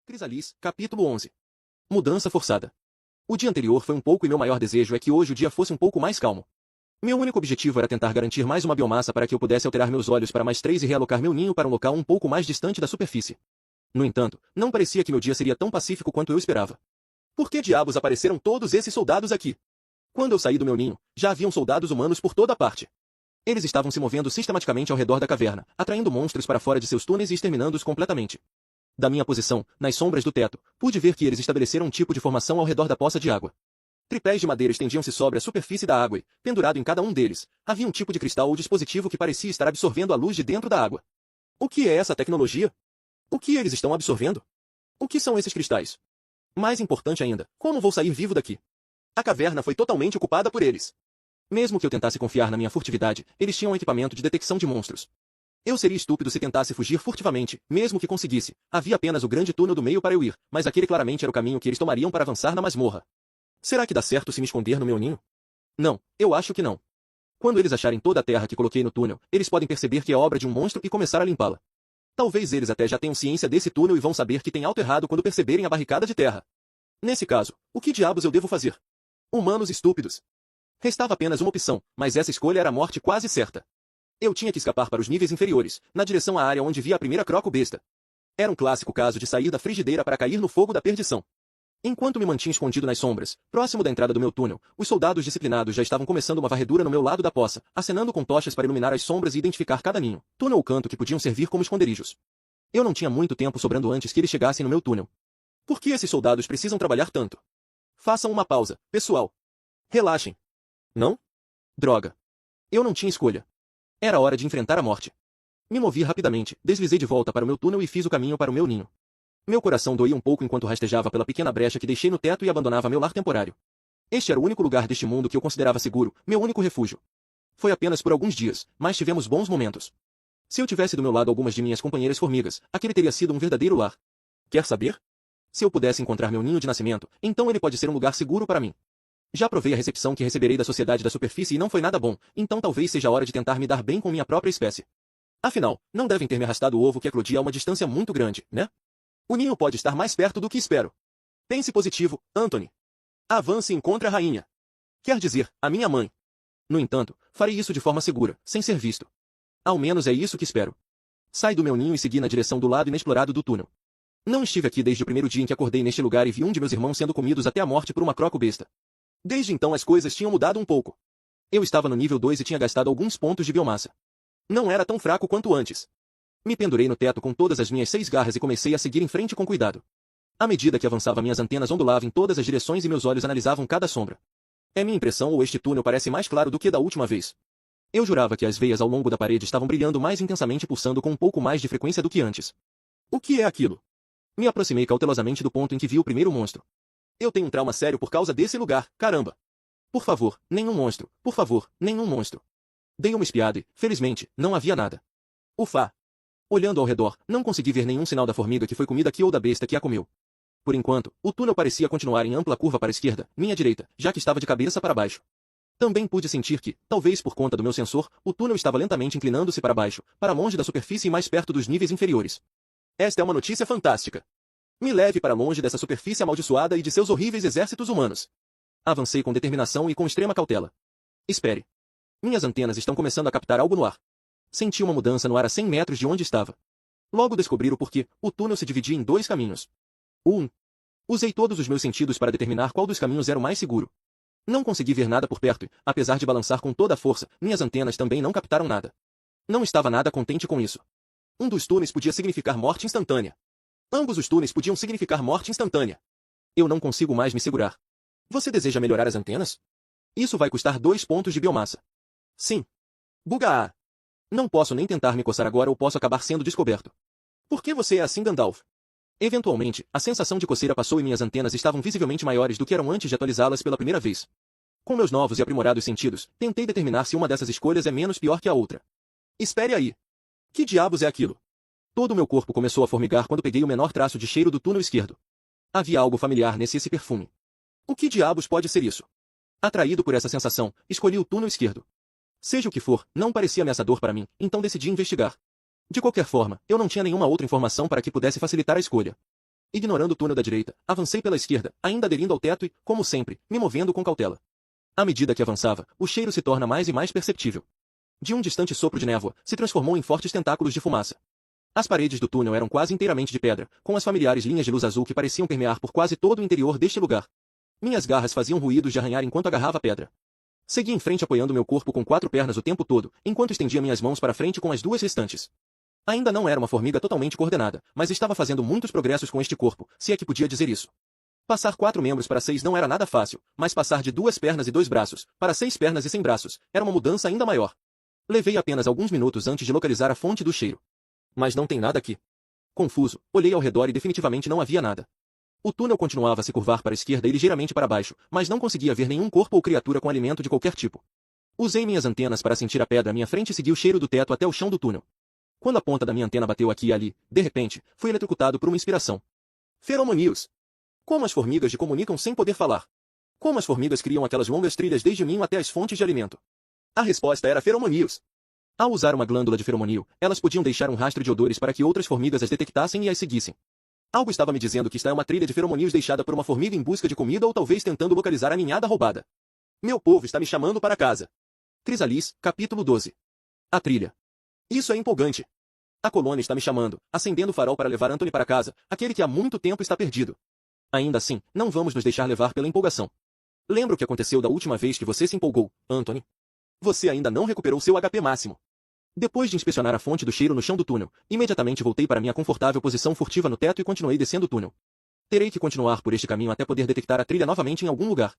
Crisalis, capítulo 11. Mudança forçada. O dia anterior foi um pouco e meu maior desejo é que hoje o dia fosse um pouco mais calmo. Meu único objetivo era tentar garantir mais uma biomassa para que eu pudesse alterar meus olhos para mais 3 e realocar meu ninho para um local um pouco mais distante da superfície. No entanto, não parecia que meu dia seria tão pacífico quanto eu esperava. Por que diabos apareceram todos esses soldados aqui? Quando eu saí do meu ninho, já haviam soldados humanos por toda a parte. Eles estavam se movendo sistematicamente ao redor da caverna, atraindo monstros para fora de seus túneis e exterminando-os completamente. Da minha posição, nas sombras do teto, pude ver que eles estabeleceram um tipo de formação ao redor da poça de água. Tripés de madeira estendiam-se sobre a superfície da água e, pendurado em cada um deles, havia um tipo de cristal ou dispositivo que parecia estar absorvendo a luz de dentro da água. O que é essa tecnologia? O que eles estão absorvendo? O que são esses cristais? Mais importante ainda, como vou sair vivo daqui? A caverna foi totalmente ocupada por eles. Mesmo que eu tentasse confiar na minha furtividade, eles tinham um equipamento de detecção de monstros. Eu seria estúpido se tentasse fugir furtivamente, mesmo que conseguisse. Havia apenas o grande túnel do meio para eu ir, mas aquele claramente era o caminho que eles tomariam para avançar na masmorra. Será que dá certo se me esconder no meu ninho? Não, eu acho que não. Quando eles acharem toda a terra que coloquei no túnel, eles podem perceber que é obra de um monstro e começar a limpá-la. Talvez eles até já tenham ciência desse túnel e vão saber que tem algo errado quando perceberem a barricada de terra. Nesse caso, o que diabos eu devo fazer? Humanos estúpidos. Restava apenas uma opção, mas essa escolha era a morte quase certa. Eu tinha que escapar para os níveis inferiores, na direção à área onde via a primeira croco-besta. Era um clássico caso de sair da frigideira para cair no fogo da perdição. Enquanto me mantinha escondido nas sombras, próximo da entrada do meu túnel, os soldados disciplinados já estavam começando uma varredura no meu lado da poça, acenando com tochas para iluminar as sombras e identificar cada ninho, túnel ou canto que podiam servir como esconderijos. Eu não tinha muito tempo sobrando antes que eles chegassem no meu túnel. Por que esses soldados precisam trabalhar tanto? Façam uma pausa, pessoal. Relaxem. Não? Droga. Eu não tinha escolha. Era hora de enfrentar a morte. Me movi rapidamente, deslizei de volta para o meu túnel e fiz o caminho para o meu ninho. Meu coração doía um pouco enquanto rastejava pela pequena brecha que deixei no teto e abandonava meu lar temporário. Este era o único lugar deste mundo que eu considerava seguro, meu único refúgio. Foi apenas por alguns dias, mas tivemos bons momentos. Se eu tivesse do meu lado algumas de minhas companheiras formigas, aquele teria sido um verdadeiro lar. Quer saber? Se eu pudesse encontrar meu ninho de nascimento, então ele pode ser um lugar seguro para mim. Já provei a recepção que receberei da sociedade da superfície e não foi nada bom, então talvez seja a hora de tentar me dar bem com minha própria espécie. Afinal, não devem ter me arrastado o ovo que eclodia a uma distância muito grande, né? O ninho pode estar mais perto do que espero. Pense positivo, Anthony. Avance e encontre a rainha. Quer dizer, a minha mãe. No entanto, farei isso de forma segura, sem ser visto. Ao menos é isso que espero. Saí do meu ninho e segui na direção do lado inexplorado do túnel. Não estive aqui desde o primeiro dia em que acordei neste lugar e vi um de meus irmãos sendo comidos até a morte por uma croco-besta. Desde então as coisas tinham mudado um pouco. Eu estava no nível 2 e tinha gastado alguns pontos de biomassa. Não era tão fraco quanto antes. Me pendurei no teto com todas as minhas 6 garras e comecei a seguir em frente com cuidado. À medida que avançava, minhas antenas ondulavam em todas as direções e meus olhos analisavam cada sombra. É minha impressão ou este túnel parece mais claro do que da última vez? Eu jurava que as veias ao longo da parede estavam brilhando mais intensamente, pulsando com um pouco mais de frequência do que antes. O que é aquilo? Me aproximei cautelosamente do ponto em que vi o primeiro monstro. Eu tenho um trauma sério por causa desse lugar, caramba. Por favor, nenhum monstro, por favor, nenhum monstro. Dei uma espiada e, felizmente, não havia nada. Ufa! Olhando ao redor, não consegui ver nenhum sinal da formiga que foi comida aqui ou da besta que a comeu. Por enquanto, o túnel parecia continuar em ampla curva para a esquerda, minha direita, já que estava de cabeça para baixo. Também pude sentir que, talvez por conta do meu sensor, o túnel estava lentamente inclinando-se para baixo, para longe da superfície e mais perto dos níveis inferiores. Esta é uma notícia fantástica. Me leve para longe dessa superfície amaldiçoada e de seus horríveis exércitos humanos. Avancei com determinação e com extrema cautela. Espere. Minhas antenas estão começando a captar algo no ar. Senti uma mudança no ar a 100 metros de onde estava. Logo descobri o porquê. O túnel se dividia em 2 caminhos. Usei todos os meus sentidos para determinar qual dos caminhos era o mais seguro. Não consegui ver nada por perto e, apesar de balançar com toda a força, minhas antenas também não captaram nada. Não estava nada contente com isso. Um dos túneis podia significar morte instantânea. Ambos os túneis podiam significar morte instantânea. Eu não consigo mais me segurar. Você deseja melhorar as antenas? Isso vai custar 2 pontos de biomassa. Sim. Bugaa! Não posso nem tentar me coçar agora ou posso acabar sendo descoberto. Por que você é assim, Gandalf? Eventualmente, a sensação de coceira passou e minhas antenas estavam visivelmente maiores do que eram antes de atualizá-las pela primeira vez. Com meus novos e aprimorados sentidos, tentei determinar se uma dessas escolhas é menos pior que a outra. Espere aí. Que diabos é aquilo? Todo o meu corpo começou a formigar quando peguei o menor traço de cheiro do túnel esquerdo. Havia algo familiar nesse perfume. O que diabos pode ser isso? Atraído por essa sensação, escolhi o túnel esquerdo. Seja o que for, não parecia ameaçador para mim, então decidi investigar. De qualquer forma, eu não tinha nenhuma outra informação para que pudesse facilitar a escolha. Ignorando o túnel da direita, avancei pela esquerda, ainda aderindo ao teto e, como sempre, me movendo com cautela. À medida que avançava, o cheiro se torna mais e mais perceptível. De um distante sopro de névoa, se transformou em fortes tentáculos de fumaça. As paredes do túnel eram quase inteiramente de pedra, com as familiares linhas de luz azul que pareciam permear por quase todo o interior deste lugar. Minhas garras faziam ruídos de arranhar enquanto agarrava a pedra. Segui em frente apoiando meu corpo com 4 pernas o tempo todo, enquanto estendia minhas mãos para frente com as 2 restantes. Ainda não era uma formiga totalmente coordenada, mas estava fazendo muitos progressos com este corpo, se é que podia dizer isso. Passar 4 membros para 6 não era nada fácil, mas passar de 2 pernas e 2 braços, para 6 pernas e sem braços, era uma mudança ainda maior. Levei apenas alguns minutos antes de localizar a fonte do cheiro. Mas não tem nada aqui. Confuso, olhei ao redor e definitivamente não havia nada. O túnel continuava a se curvar para a esquerda e ligeiramente para baixo, mas não conseguia ver nenhum corpo ou criatura com alimento de qualquer tipo. Usei minhas antenas para sentir a pedra à minha frente e segui o cheiro do teto até o chão do túnel. Quando a ponta da minha antena bateu aqui e ali, de repente, fui eletrocutado por uma inspiração. Feromonios! Como as formigas se comunicam sem poder falar? Como as formigas criam aquelas longas trilhas desde o ninho até as fontes de alimento? A resposta era feromonios. Ao usar uma glândula de feromonio, elas podiam deixar um rastro de odores para que outras formigas as detectassem e as seguissem. Algo estava me dizendo que esta é uma trilha de feromonios deixada por uma formiga em busca de comida ou talvez tentando localizar a ninhada roubada. Meu povo está me chamando para casa. Crisalis, capítulo 12. A trilha. Isso é empolgante. A colônia está me chamando, acendendo o farol para levar Anthony para casa, aquele que há muito tempo está perdido. Ainda assim, não vamos nos deixar levar pela empolgação. Lembra o que aconteceu da última vez que você se empolgou, Anthony? Você ainda não recuperou seu HP máximo. Depois de inspecionar a fonte do cheiro no chão do túnel, imediatamente voltei para minha confortável posição furtiva no teto e continuei descendo o túnel. Terei que continuar por este caminho até poder detectar a trilha novamente em algum lugar.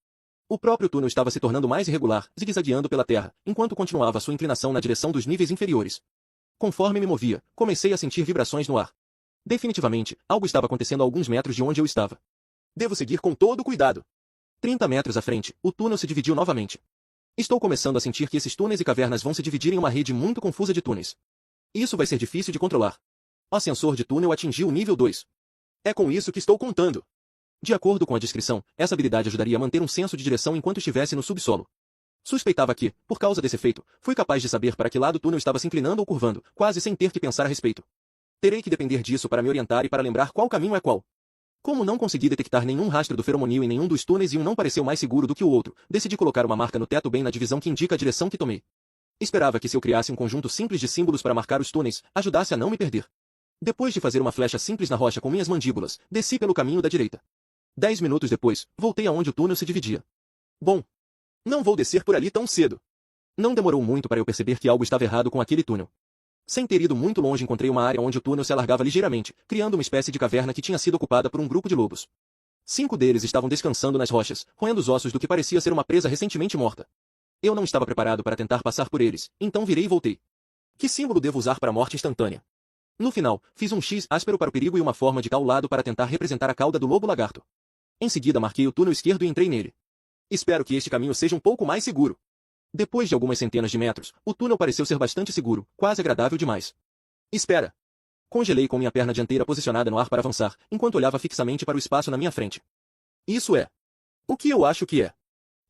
O próprio túnel estava se tornando mais irregular, zigue-zagueando pela terra, enquanto continuava sua inclinação na direção dos níveis inferiores. Conforme me movia, comecei a sentir vibrações no ar. Definitivamente, algo estava acontecendo a alguns metros de onde eu estava. Devo seguir com todo cuidado. 30 metros à frente, o túnel se dividiu novamente. Estou começando a sentir que esses túneis e cavernas vão se dividir em uma rede muito confusa de túneis. Isso vai ser difícil de controlar. O sensor de túnel atingiu o nível 2. É com isso que estou contando. De acordo com a descrição, essa habilidade ajudaria a manter um senso de direção enquanto estivesse no subsolo. Suspeitava que, por causa desse efeito, fui capaz de saber para que lado o túnel estava se inclinando ou curvando, quase sem ter que pensar a respeito. Terei que depender disso para me orientar e para lembrar qual caminho é qual. Como não consegui detectar nenhum rastro do feromonio em nenhum dos túneis e um não pareceu mais seguro do que o outro, decidi colocar uma marca no teto bem na divisão que indica a direção que tomei. Esperava que se eu criasse um conjunto simples de símbolos para marcar os túneis, ajudasse a não me perder. Depois de fazer uma flecha simples na rocha com minhas mandíbulas, desci pelo caminho da direita. 10 minutos depois, voltei aonde o túnel se dividia. Bom, não vou descer por ali tão cedo. Não demorou muito para eu perceber que algo estava errado com aquele túnel. Sem ter ido muito longe, encontrei uma área onde o túnel se alargava ligeiramente, criando uma espécie de caverna que tinha sido ocupada por um grupo de lobos. 5 deles estavam descansando nas rochas, roendo os ossos do que parecia ser uma presa recentemente morta. Eu não estava preparado para tentar passar por eles, então virei e voltei. Que símbolo devo usar para a morte instantânea? No final, fiz um X áspero para o perigo e uma forma de lado para tentar representar a cauda do lobo-lagarto. Em seguida marquei o túnel esquerdo e entrei nele. Espero que este caminho seja um pouco mais seguro. Depois de algumas centenas de metros, o túnel pareceu ser bastante seguro, quase agradável demais. Espera! Congelei com minha perna dianteira posicionada no ar para avançar, enquanto olhava fixamente para o espaço na minha frente. Isso é o que eu acho que é.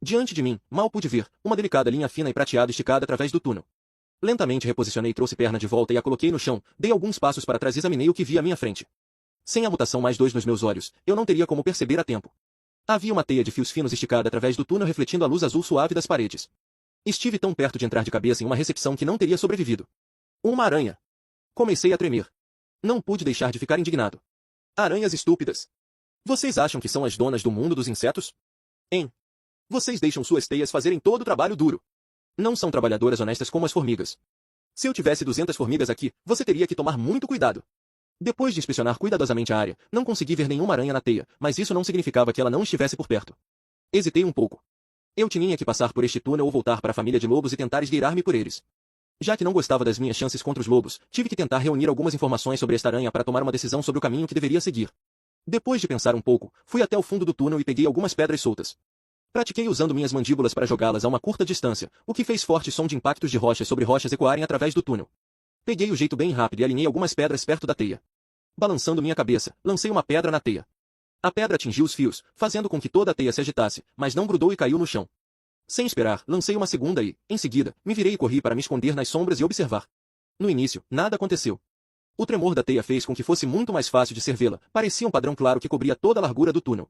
Diante de mim, mal pude ver, uma delicada linha fina e prateada esticada através do túnel. Lentamente reposicionei, trouxe perna de volta e a coloquei no chão, dei alguns passos para trás e examinei o que vi à minha frente. Sem a mutação mais 2 nos meus olhos, eu não teria como perceber a tempo. Havia uma teia de fios finos esticada através do túnel refletindo a luz azul suave das paredes. Estive tão perto de entrar de cabeça em uma recepção que não teria sobrevivido. Uma aranha. Comecei a tremer. Não pude deixar de ficar indignado. Aranhas estúpidas. Vocês acham que são as donas do mundo dos insetos? Hein? Vocês deixam suas teias fazerem todo o trabalho duro. Não são trabalhadoras honestas como as formigas. Se eu tivesse 200 formigas aqui, você teria que tomar muito cuidado. Depois de inspecionar cuidadosamente a área, não consegui ver nenhuma aranha na teia, mas isso não significava que ela não estivesse por perto. Hesitei um pouco. Eu tinha que passar por este túnel ou voltar para a família de lobos e tentar esgueirar-me por eles. Já que não gostava das minhas chances contra os lobos, tive que tentar reunir algumas informações sobre esta aranha para tomar uma decisão sobre o caminho que deveria seguir. Depois de pensar um pouco, fui até o fundo do túnel e peguei algumas pedras soltas. Pratiquei usando minhas mandíbulas para jogá-las a uma curta distância, o que fez forte som de impactos de rochas sobre rochas ecoarem através do túnel. Peguei o jeito bem rápido e alinhei algumas pedras perto da teia. Balançando minha cabeça, lancei uma pedra na teia. A pedra atingiu os fios, fazendo com que toda a teia se agitasse, mas não grudou e caiu no chão. Sem esperar, lancei uma segunda e, em seguida, me virei e corri para me esconder nas sombras e observar. No início, nada aconteceu. O tremor da teia fez com que fosse muito mais fácil de servê-la, parecia um padrão claro que cobria toda a largura do túnel.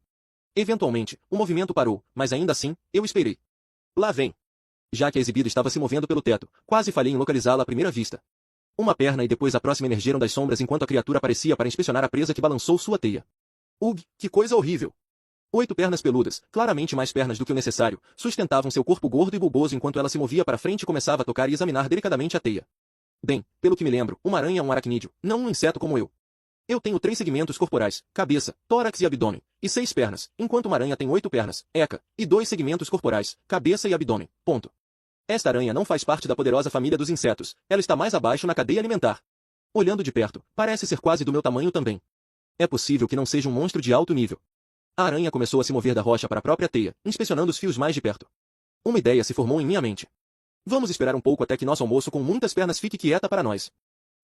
Eventualmente, o movimento parou, mas ainda assim, eu esperei. Lá vem. Já que a exibida estava se movendo pelo teto, quase falhei em localizá-la à primeira vista. Uma perna e depois a próxima emergeram das sombras enquanto a criatura aparecia para inspecionar a presa que balançou sua teia. Ugh, que coisa horrível! 8 pernas peludas, claramente mais pernas do que o necessário, sustentavam seu corpo gordo e bulboso enquanto ela se movia para frente e começava a tocar e examinar delicadamente a teia. Bem, pelo que me lembro, uma aranha é um aracnídeo, não um inseto como eu. Eu tenho 3 segmentos corporais, cabeça, tórax e abdômen, e 6 pernas, enquanto uma aranha tem 8 pernas, eca, e 2 segmentos corporais, cabeça e abdômen, ponto. Esta aranha não faz parte da poderosa família dos insetos, ela está mais abaixo na cadeia alimentar. Olhando de perto, parece ser quase do meu tamanho também. É possível que não seja um monstro de alto nível. A aranha começou a se mover da rocha para a própria teia, inspecionando os fios mais de perto. Uma ideia se formou em minha mente. Vamos esperar um pouco até que nosso almoço com muitas pernas fique quieta para nós.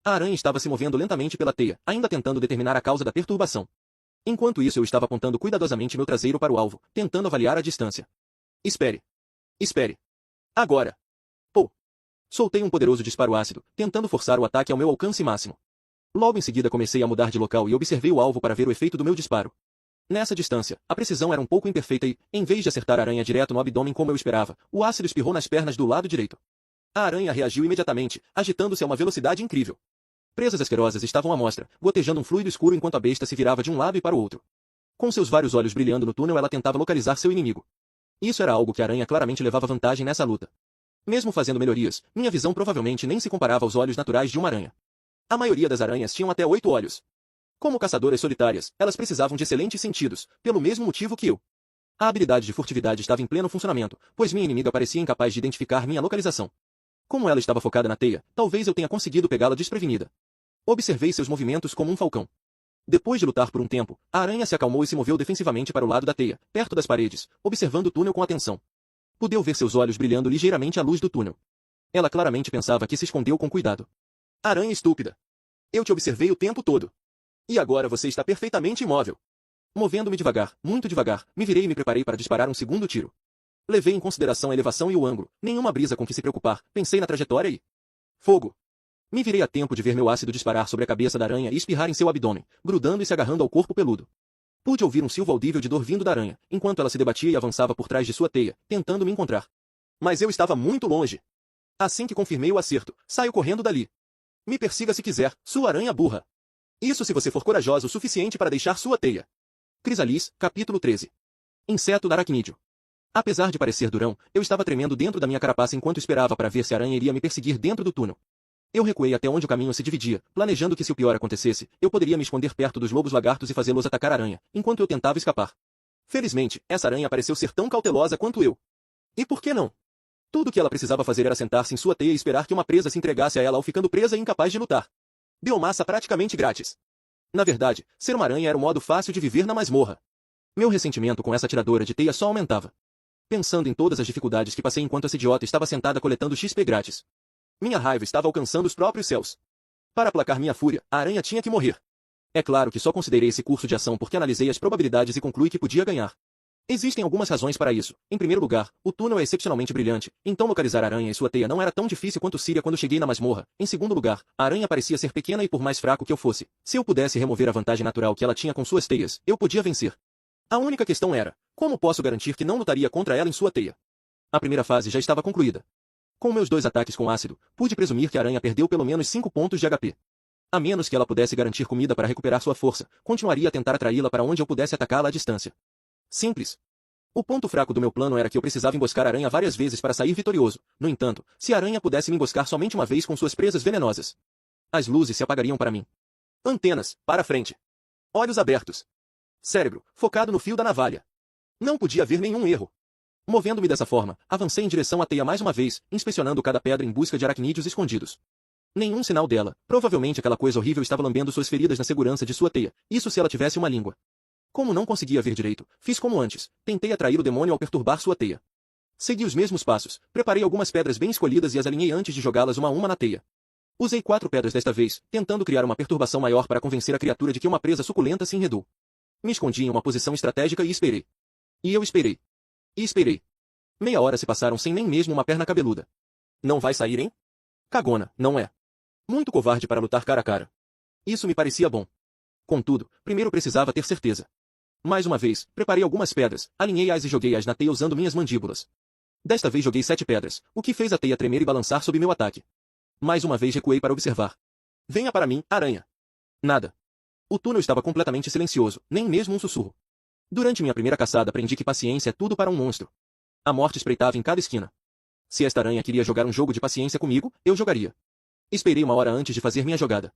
A aranha estava se movendo lentamente pela teia, ainda tentando determinar a causa da perturbação. Enquanto isso eu estava apontando cuidadosamente meu traseiro para o alvo, tentando avaliar a distância. Espere. Espere. Agora. Pô. Soltei um poderoso disparo ácido, tentando forçar o ataque ao meu alcance máximo. Logo em seguida comecei a mudar de local e observei o alvo para ver o efeito do meu disparo. Nessa distância, a precisão era um pouco imperfeita e, em vez de acertar a aranha direto no abdômen como eu esperava, o ácido espirrou nas pernas do lado direito. A aranha reagiu imediatamente, agitando-se a uma velocidade incrível. Presas asquerosas estavam à mostra, gotejando um fluido escuro enquanto a besta se virava de um lado e para o outro. Com seus vários olhos brilhando no túnel ela tentava localizar seu inimigo. Isso era algo que a aranha claramente levava vantagem nessa luta. Mesmo fazendo melhorias, minha visão provavelmente nem se comparava aos olhos naturais de uma aranha. A maioria das aranhas tinham até 8 olhos. Como caçadoras solitárias, elas precisavam de excelentes sentidos, pelo mesmo motivo que eu. A habilidade de furtividade estava em pleno funcionamento, pois minha inimiga parecia incapaz de identificar minha localização. Como ela estava focada na teia, talvez eu tenha conseguido pegá-la desprevenida. Observei seus movimentos como um falcão. Depois de lutar por um tempo, a aranha se acalmou e se moveu defensivamente para o lado da teia, perto das paredes, observando o túnel com atenção. Pude ver seus olhos brilhando ligeiramente à luz do túnel. Ela claramente pensava que se escondeu com cuidado. Aranha estúpida. Eu te observei o tempo todo. E agora você está perfeitamente imóvel. Movendo-me devagar, muito devagar, me virei e me preparei para disparar um segundo tiro. Levei em consideração a elevação e o ângulo, nenhuma brisa com que se preocupar, pensei na trajetória e... Fogo! Me virei a tempo de ver meu ácido disparar sobre a cabeça da aranha e espirrar em seu abdômen, grudando e se agarrando ao corpo peludo. Pude ouvir um silvo audível de dor vindo da aranha, enquanto ela se debatia e avançava por trás de sua teia, tentando me encontrar. Mas eu estava muito longe. Assim que confirmei o acerto, saio correndo dali. Me persiga se quiser, sua aranha burra. Isso se você for corajosa o suficiente para deixar sua teia. Crisalis, capítulo 13. Inseto aracnídeo. Apesar de parecer durão, eu estava tremendo dentro da minha carapaça enquanto esperava para ver se a aranha iria me perseguir dentro do túnel. Eu recuei até onde o caminho se dividia, planejando que se o pior acontecesse, eu poderia me esconder perto dos lobos lagartos e fazê-los atacar a aranha, enquanto eu tentava escapar. Felizmente, essa aranha pareceu ser tão cautelosa quanto eu. E por que não? Tudo o que ela precisava fazer era sentar-se em sua teia e esperar que uma presa se entregasse a ela ao ficando presa e incapaz de lutar. Biomassa praticamente grátis. Na verdade, ser uma aranha era um modo fácil de viver na masmorra. Meu ressentimento com essa tiradora de teia só aumentava. Pensando em todas as dificuldades que passei enquanto essa idiota estava sentada coletando XP grátis. Minha raiva estava alcançando os próprios céus. Para aplacar minha fúria, a aranha tinha que morrer. É claro que só considerei esse curso de ação porque analisei as probabilidades e concluí que podia ganhar. Existem algumas razões para isso. Em primeiro lugar, o túnel é excepcionalmente brilhante, então localizar a aranha e sua teia não era tão difícil quanto Síria quando cheguei na masmorra. Em segundo lugar, a aranha parecia ser pequena e por mais fraco que eu fosse, se eu pudesse remover a vantagem natural que ela tinha com suas teias, eu podia vencer. A única questão era, como posso garantir que não lutaria contra ela em sua teia? A primeira fase já estava concluída. Com meus 2 ataques com ácido, pude presumir que a aranha perdeu pelo menos 5 pontos de HP. A menos que ela pudesse garantir comida para recuperar sua força, continuaria a tentar atraí-la para onde eu pudesse atacá-la à distância. Simples. O ponto fraco do meu plano era que eu precisava emboscar a aranha várias vezes para sair vitorioso. No entanto, se a aranha pudesse me emboscar somente uma vez com suas presas venenosas, as luzes se apagariam para mim. Antenas, para frente. Olhos abertos. Cérebro, focado no fio da navalha. Não podia haver nenhum erro. Movendo-me dessa forma, avancei em direção à teia mais uma vez, inspecionando cada pedra em busca de aracnídeos escondidos. Nenhum sinal dela, provavelmente aquela coisa horrível estava lambendo suas feridas na segurança de sua teia, isso se ela tivesse uma língua. Como não conseguia ver direito, fiz como antes, tentei atrair o demônio ao perturbar sua teia. Segui os mesmos passos, preparei algumas pedras bem escolhidas e as alinhei antes de jogá-las uma a uma na teia. Usei 4 pedras desta vez, tentando criar uma perturbação maior para convencer a criatura de que uma presa suculenta se enredou. Me escondi em uma posição estratégica e esperei. E eu esperei. E esperei. Meia hora se passaram sem nem mesmo uma perna cabeluda. Não vai sair, hein? Cagona, não é? Muito covarde para lutar cara a cara. Isso me parecia bom. Contudo, primeiro precisava ter certeza. Mais uma vez, preparei algumas pedras, alinhei-as e joguei-as na teia usando minhas mandíbulas. Desta vez joguei 7 pedras, o que fez a teia tremer e balançar sob meu ataque. Mais uma vez recuei para observar. Venha para mim, aranha. Nada. O túnel estava completamente silencioso, nem mesmo um sussurro. Durante minha primeira caçada aprendi que paciência é tudo para um monstro. A morte espreitava em cada esquina. Se esta aranha queria jogar um jogo de paciência comigo, eu jogaria. Esperei uma hora antes de fazer minha jogada.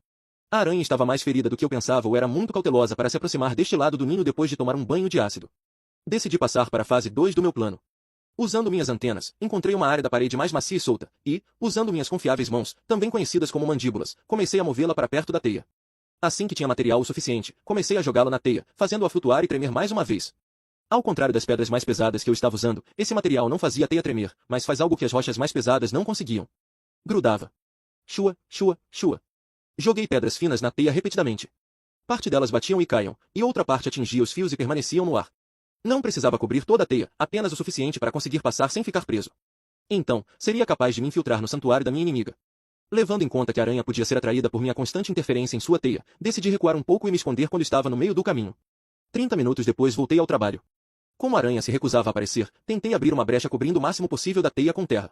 A aranha estava mais ferida do que eu pensava ou era muito cautelosa para se aproximar deste lado do ninho depois de tomar um banho de ácido. Decidi passar para a fase 2 do meu plano. Usando minhas antenas, encontrei uma área da parede mais macia e solta, e, usando minhas confiáveis mãos, também conhecidas como mandíbulas, comecei a movê-la para perto da teia. Assim que tinha material o suficiente, comecei a jogá-la na teia, fazendo-a flutuar e tremer mais uma vez. Ao contrário das pedras mais pesadas que eu estava usando, esse material não fazia a teia tremer, mas faz algo que as rochas mais pesadas não conseguiam. Grudava. Chua, chua, chua. Joguei pedras finas na teia repetidamente. Parte delas batiam e caíam, e outra parte atingia os fios e permaneciam no ar. Não precisava cobrir toda a teia, apenas o suficiente para conseguir passar sem ficar preso. Então, seria capaz de me infiltrar no santuário da minha inimiga. Levando em conta que a aranha podia ser atraída por minha constante interferência em sua teia, decidi recuar um pouco e me esconder quando estava no meio do caminho. 30 minutos depois voltei ao trabalho. Como a aranha se recusava a aparecer, tentei abrir uma brecha cobrindo o máximo possível da teia com terra.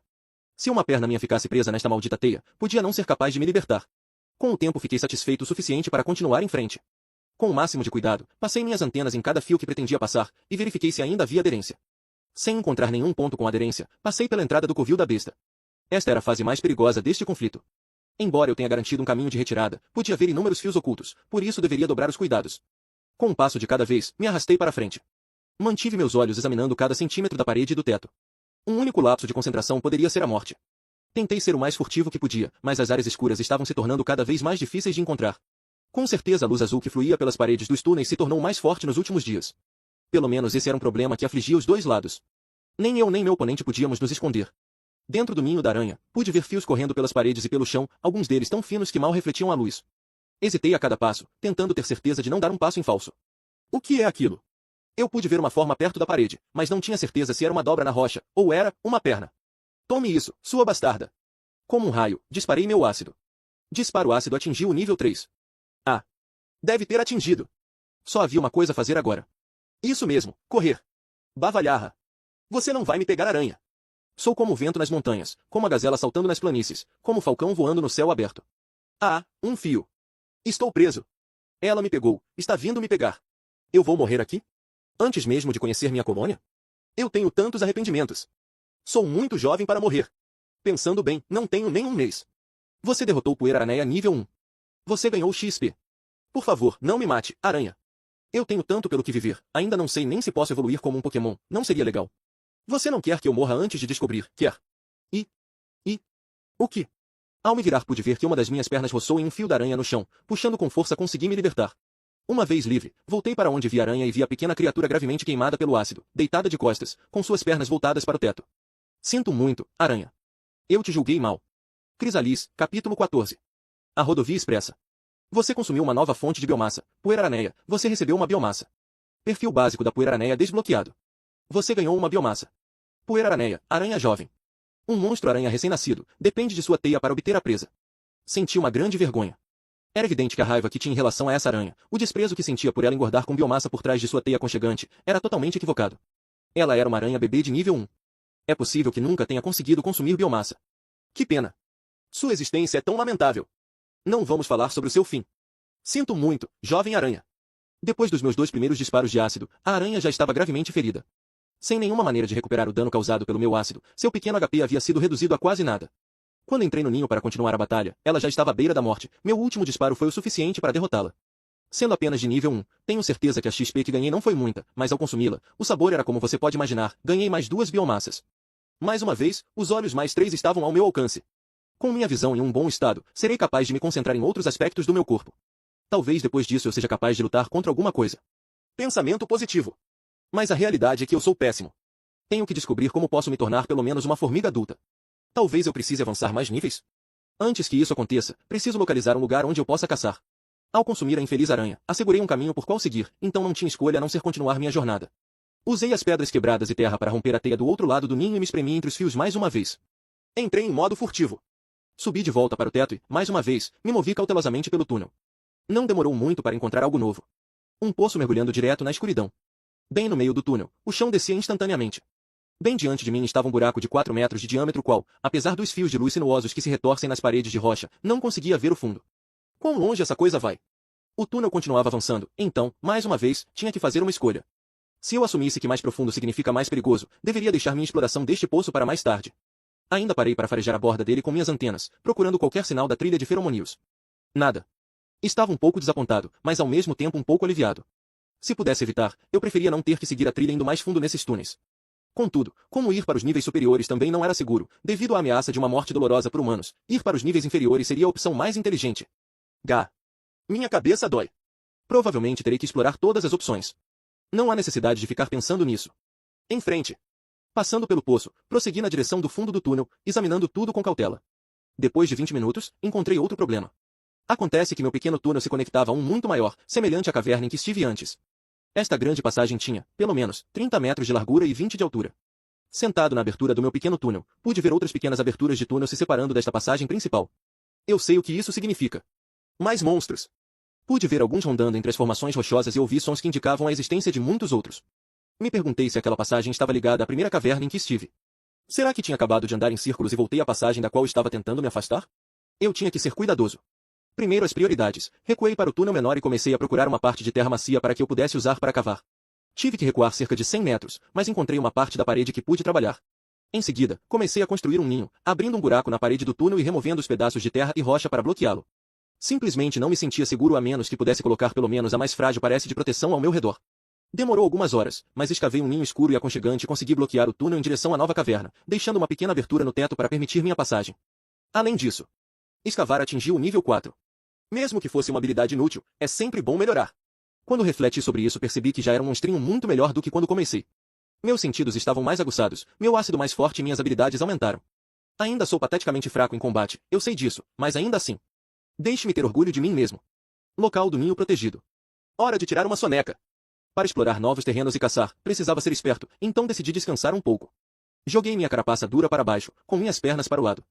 Se uma perna minha ficasse presa nesta maldita teia, podia não ser capaz de me libertar. Com o tempo fiquei satisfeito o suficiente para continuar em frente. Com o máximo de cuidado, passei minhas antenas em cada fio que pretendia passar, e verifiquei se ainda havia aderência. Sem encontrar nenhum ponto com aderência, passei pela entrada do covil da besta. Esta era a fase mais perigosa deste conflito. Embora eu tenha garantido um caminho de retirada, podia ver inúmeros fios ocultos, por isso deveria dobrar os cuidados. Com um passo de cada vez, me arrastei para a frente. Mantive meus olhos examinando cada centímetro da parede e do teto. Um único lapso de concentração poderia ser a morte. Tentei ser o mais furtivo que podia, mas as áreas escuras estavam se tornando cada vez mais difíceis de encontrar. Com certeza a luz azul que fluía pelas paredes dos túneis se tornou mais forte nos últimos dias. Pelo menos esse era um problema que afligia os dois lados. Nem eu nem meu oponente podíamos nos esconder. Dentro do ninho da aranha, pude ver fios correndo pelas paredes e pelo chão, alguns deles tão finos que mal refletiam a luz. Hesitei a cada passo, tentando ter certeza de não dar um passo em falso. O que é aquilo? Eu pude ver uma forma perto da parede, mas não tinha certeza se era uma dobra na rocha, ou era uma perna. Tome isso, sua bastarda! Como um raio, disparei meu ácido. Disparo ácido atingiu o nível 3. Ah! Deve ter atingido. Só havia uma coisa a fazer agora. Isso mesmo, correr. Bavalharra. Você não vai me pegar, aranha. Sou como o vento nas montanhas, como a gazela saltando nas planícies, como o falcão voando no céu aberto. Ah, um fio. Estou preso. Ela me pegou, está vindo me pegar. Eu vou morrer aqui? Antes mesmo de conhecer minha colônia? Eu tenho tantos arrependimentos. Sou muito jovem para morrer. Pensando bem, não tenho nem um mês. Você derrotou Poeira Aranha nível 1. Você ganhou XP. Por favor, não me mate, aranha. Eu tenho tanto pelo que viver, ainda não sei nem se posso evoluir como um Pokémon, não seria legal. Você não quer que eu morra antes de descobrir, quer? O que? Ao me virar pude ver que uma das minhas pernas roçou em um fio da aranha no chão, puxando com força consegui me libertar. Uma vez livre, voltei para onde vi a aranha e vi a pequena criatura gravemente queimada pelo ácido, deitada de costas, com suas pernas voltadas para o teto. Sinto muito, aranha. Eu te julguei mal. Crisalis, capítulo 14. A rodovia expressa. Você consumiu uma nova fonte de biomassa, Poeira Aranha, você recebeu uma biomassa. Perfil básico da Poeira Aranha desbloqueado. Você ganhou uma biomassa. Poeira Aranha, aranha jovem. Um monstro-aranha recém-nascido, depende de sua teia para obter a presa. Senti uma grande vergonha. Era evidente que a raiva que tinha em relação a essa aranha, o desprezo que sentia por ela engordar com biomassa por trás de sua teia aconchegante, era totalmente equivocado. Ela era uma aranha bebê de nível 1. É possível que nunca tenha conseguido consumir biomassa. Que pena. Sua existência é tão lamentável. Não vamos falar sobre o seu fim. Sinto muito, jovem aranha. Depois dos meus 2 primeiros disparos de ácido, a aranha já estava gravemente ferida. Sem nenhuma maneira de recuperar o dano causado pelo meu ácido, seu pequeno HP havia sido reduzido a quase nada. Quando entrei no ninho para continuar a batalha, ela já estava à beira da morte, meu último disparo foi o suficiente para derrotá-la. Sendo apenas de nível 1, tenho certeza que a XP que ganhei não foi muita, mas ao consumi-la, o sabor era como você pode imaginar, ganhei mais 2 biomassas. Mais uma vez, os olhos mais 3 estavam ao meu alcance. Com minha visão em um bom estado, serei capaz de me concentrar em outros aspectos do meu corpo. Talvez depois disso eu seja capaz de lutar contra alguma coisa. Pensamento positivo. Mas a realidade é que eu sou péssimo. Tenho que descobrir como posso me tornar pelo menos uma formiga adulta. Talvez eu precise avançar mais níveis? Antes que isso aconteça, preciso localizar um lugar onde eu possa caçar. Ao consumir a infeliz aranha, assegurei um caminho por qual seguir, então não tinha escolha a não ser continuar minha jornada. Usei as pedras quebradas e terra para romper a teia do outro lado do ninho e me espremi entre os fios mais uma vez. Entrei em modo furtivo. Subi de volta para o teto e, mais uma vez, me movi cautelosamente pelo túnel. Não demorou muito para encontrar algo novo. Um poço mergulhando direto na escuridão. Bem no meio do túnel, o chão descia instantaneamente. Bem diante de mim estava um buraco de 4 metros de diâmetro qual, apesar dos fios de luz sinuosos que se retorcem nas paredes de rocha, não conseguia ver o fundo. Quão longe essa coisa vai? O túnel continuava avançando, então, mais uma vez, tinha que fazer uma escolha. Se eu assumisse que mais profundo significa mais perigoso, deveria deixar minha exploração deste poço para mais tarde. Ainda parei para farejar a borda dele com minhas antenas, procurando qualquer sinal da trilha de feromônios. Nada. Estava um pouco desapontado, mas ao mesmo tempo um pouco aliviado. Se pudesse evitar, eu preferia não ter que seguir a trilha indo mais fundo nesses túneis. Contudo, como ir para os níveis superiores também não era seguro, devido à ameaça de uma morte dolorosa por humanos, ir para os níveis inferiores seria a opção mais inteligente. Gá. Minha cabeça dói. Provavelmente terei que explorar todas as opções. Não há necessidade de ficar pensando nisso. Em frente. Passando pelo poço, prossegui na direção do fundo do túnel, examinando tudo com cautela. Depois de 20 minutos, encontrei outro problema. Acontece que meu pequeno túnel se conectava a um muito maior, semelhante à caverna em que estive antes. Esta grande passagem tinha, pelo menos, 30 metros de largura e 20 de altura. Sentado na abertura do meu pequeno túnel, pude ver outras pequenas aberturas de túnel se separando desta passagem principal. Eu sei o que isso significa. Mais monstros. Pude ver alguns rondando entre as formações rochosas e ouvi sons que indicavam a existência de muitos outros. Me perguntei se aquela passagem estava ligada à primeira caverna em que estive. Será que tinha acabado de andar em círculos e voltei à passagem da qual estava tentando me afastar? Eu tinha que ser cuidadoso. Primeiro as prioridades. Recuei para o túnel menor e comecei a procurar uma parte de terra macia para que eu pudesse usar para cavar. Tive que recuar cerca de 100 metros, mas encontrei uma parte da parede que pude trabalhar. Em seguida, comecei a construir um ninho, abrindo um buraco na parede do túnel e removendo os pedaços de terra e rocha para bloqueá-lo. Simplesmente não me sentia seguro a menos que pudesse colocar pelo menos a mais frágil parede de proteção ao meu redor. Demorou algumas horas, mas escavei um ninho escuro e aconchegante e consegui bloquear o túnel em direção à nova caverna, deixando uma pequena abertura no teto para permitir minha passagem. Além disso, escavar atingiu o nível 4. Mesmo que fosse uma habilidade inútil, é sempre bom melhorar. Quando refleti sobre isso percebi que já era um monstrinho muito melhor do que quando comecei. Meus sentidos estavam mais aguçados, meu ácido mais forte e minhas habilidades aumentaram. Ainda sou pateticamente fraco em combate, eu sei disso, mas ainda assim. Deixe-me ter orgulho de mim mesmo. Local do ninho protegido. Hora de tirar uma soneca. Para explorar novos terrenos e caçar, precisava ser esperto, então decidi descansar um pouco. Joguei minha carapaça dura para baixo, com minhas pernas para o lado.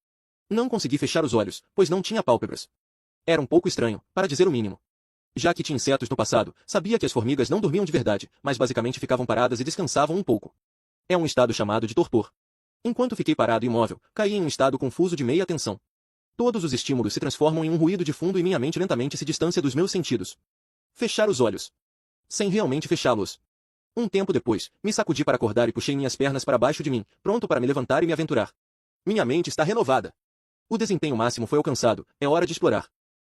Não consegui fechar os olhos, pois não tinha pálpebras. Era um pouco estranho, para dizer o mínimo. Já que tinha insetos no passado, sabia que as formigas não dormiam de verdade, mas basicamente ficavam paradas e descansavam um pouco. É um estado chamado de torpor. Enquanto fiquei parado e imóvel, caí em um estado confuso de meia atenção. Todos os estímulos se transformam em um ruído de fundo e minha mente lentamente se distancia dos meus sentidos. Fechar os olhos. Sem realmente fechá-los. Um tempo depois, me sacudi para acordar e puxei minhas pernas para baixo de mim, pronto para me levantar e me aventurar. Minha mente está renovada. O desempenho máximo foi alcançado, é hora de explorar.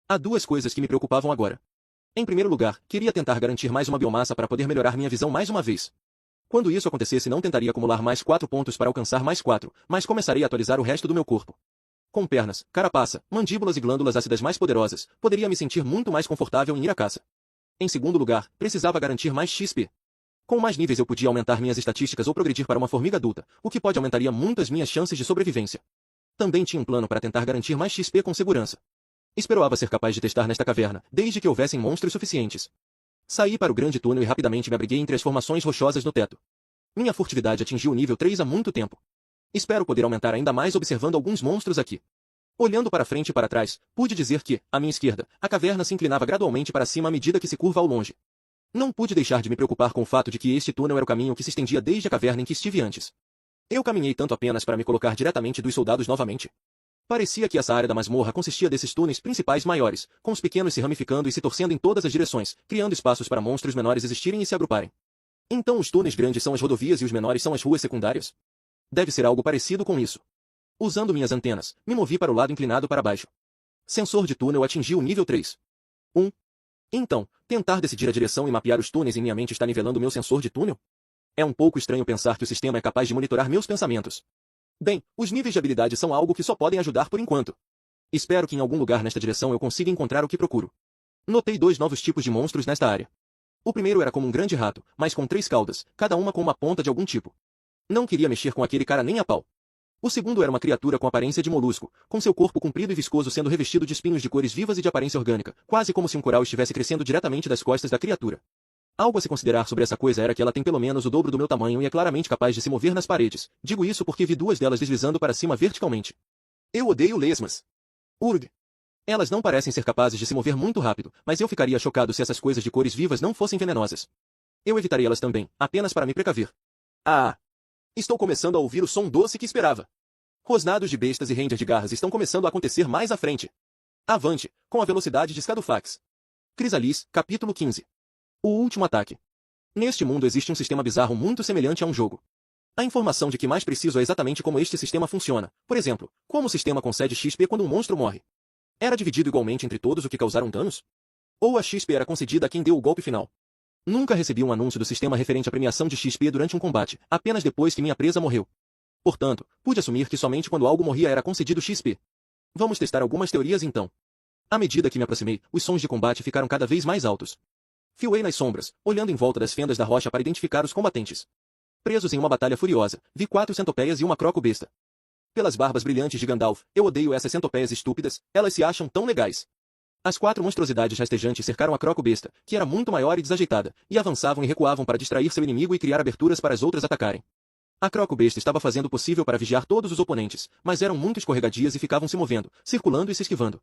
Há duas coisas que me preocupavam agora. Em primeiro lugar, queria tentar garantir mais uma biomassa para poder melhorar minha visão mais uma vez. Quando isso acontecesse não tentaria acumular mais 4 pontos para alcançar mais 4, mas começarei a atualizar o resto do meu corpo. Com pernas, carapaça, mandíbulas e glândulas ácidas mais poderosas, poderia me sentir muito mais confortável em ir à caça. Em segundo lugar, precisava garantir mais XP. Com mais níveis eu podia aumentar minhas estatísticas ou progredir para uma formiga adulta, o que aumentaria muito as minhas chances de sobrevivência. Também tinha um plano para tentar garantir mais XP com segurança. Esperava ser capaz de testar nesta caverna, desde que houvessem monstros suficientes. Saí para o grande túnel e rapidamente me abriguei entre as formações rochosas no teto. Minha furtividade atingiu o nível 3 há muito tempo. Espero poder aumentar ainda mais observando alguns monstros aqui. Olhando para frente e para trás, pude dizer que, à minha esquerda, a caverna se inclinava gradualmente para cima à medida que se curva ao longe. Não pude deixar de me preocupar com o fato de que este túnel era o caminho que se estendia desde a caverna em que estive antes. Eu caminhei tanto apenas para me colocar diretamente dos soldados novamente. Parecia que essa área da masmorra consistia desses túneis principais maiores, com os pequenos se ramificando e se torcendo em todas as direções, criando espaços para monstros menores existirem e se agruparem. Então os túneis grandes são as rodovias e os menores são as ruas secundárias? Deve ser algo parecido com isso. Usando minhas antenas, me movi para o lado inclinado para baixo. Sensor de túnel atingiu o nível 3. Então, tentar decidir a direção e mapear os túneis em minha mente está nivelando meu sensor de túnel? É um pouco estranho pensar que o sistema é capaz de monitorar meus pensamentos. Bem, os níveis de habilidade são algo que só podem ajudar por enquanto. Espero que em algum lugar nesta direção eu consiga encontrar o que procuro. Notei 2 novos tipos de monstros nesta área. O primeiro era como um grande rato, mas com 3 caudas, cada uma com uma ponta de algum tipo. Não queria mexer com aquele cara nem a pau. O segundo era uma criatura com aparência de molusco, com seu corpo comprido e viscoso sendo revestido de espinhos de cores vivas e de aparência orgânica, quase como se um coral estivesse crescendo diretamente das costas da criatura. Algo a se considerar sobre essa coisa era que ela tem pelo menos o dobro do meu tamanho e é claramente capaz de se mover nas paredes. Digo isso porque vi 2 delas deslizando para cima verticalmente. Eu odeio lesmas. Urg. Elas não parecem ser capazes de se mover muito rápido, mas eu ficaria chocado se essas coisas de cores vivas não fossem venenosas. Eu evitaria elas também, apenas para me precaver. Ah! Estou começando a ouvir o som doce que esperava. Rosnados de bestas e render de garras estão começando a acontecer mais à frente. Avante, com a velocidade de Scadufax. Crisalis, capítulo 15. O último ataque. Neste mundo existe um sistema bizarro muito semelhante a um jogo. A informação de que mais preciso é exatamente como este sistema funciona. Por exemplo, como o sistema concede XP quando um monstro morre. Era dividido igualmente entre todos os que causaram danos? Ou a XP era concedida a quem deu o golpe final? Nunca recebi um anúncio do sistema referente à premiação de XP durante um combate, apenas depois que minha presa morreu. Portanto, pude assumir que somente quando algo morria era concedido XP. Vamos testar algumas teorias então. À medida que me aproximei, os sons de combate ficaram cada vez mais altos. Fiuei nas sombras, olhando em volta das fendas da rocha para identificar os combatentes. Presos em uma batalha furiosa, vi 4 centopeias e uma croco-besta. Pelas barbas brilhantes de Gandalf, eu odeio essas centopeias estúpidas, elas se acham tão legais. As 4 monstruosidades rastejantes cercaram a croco-besta, que era muito maior e desajeitada, e avançavam e recuavam para distrair seu inimigo e criar aberturas para as outras atacarem. A croco-besta estava fazendo o possível para vigiar todos os oponentes, mas eram muito escorregadias e ficavam se movendo, circulando e se esquivando.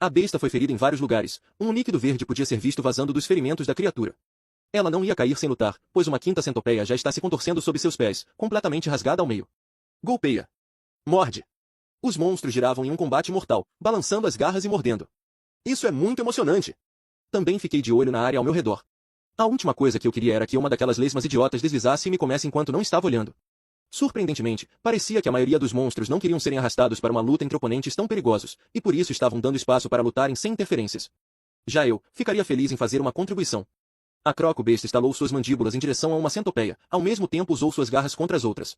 A besta foi ferida em vários lugares, um líquido verde podia ser visto vazando dos ferimentos da criatura. Ela não ia cair sem lutar, pois uma quinta centopeia já está se contorcendo sob seus pés, completamente rasgada ao meio. Golpeia. Morde. Os monstros giravam em um combate mortal, balançando as garras e mordendo. Isso é muito emocionante. Também fiquei de olho na área ao meu redor. A última coisa que eu queria era que uma daquelas lesmas idiotas deslizasse e me comesse enquanto não estava olhando. Surpreendentemente, parecia que a maioria dos monstros não queriam serem arrastados para uma luta entre oponentes tão perigosos, e por isso estavam dando espaço para lutarem sem interferências. Já eu, ficaria feliz em fazer uma contribuição. A croco-besta estalou suas mandíbulas em direção a uma centopeia, ao mesmo tempo usou suas garras contra as outras.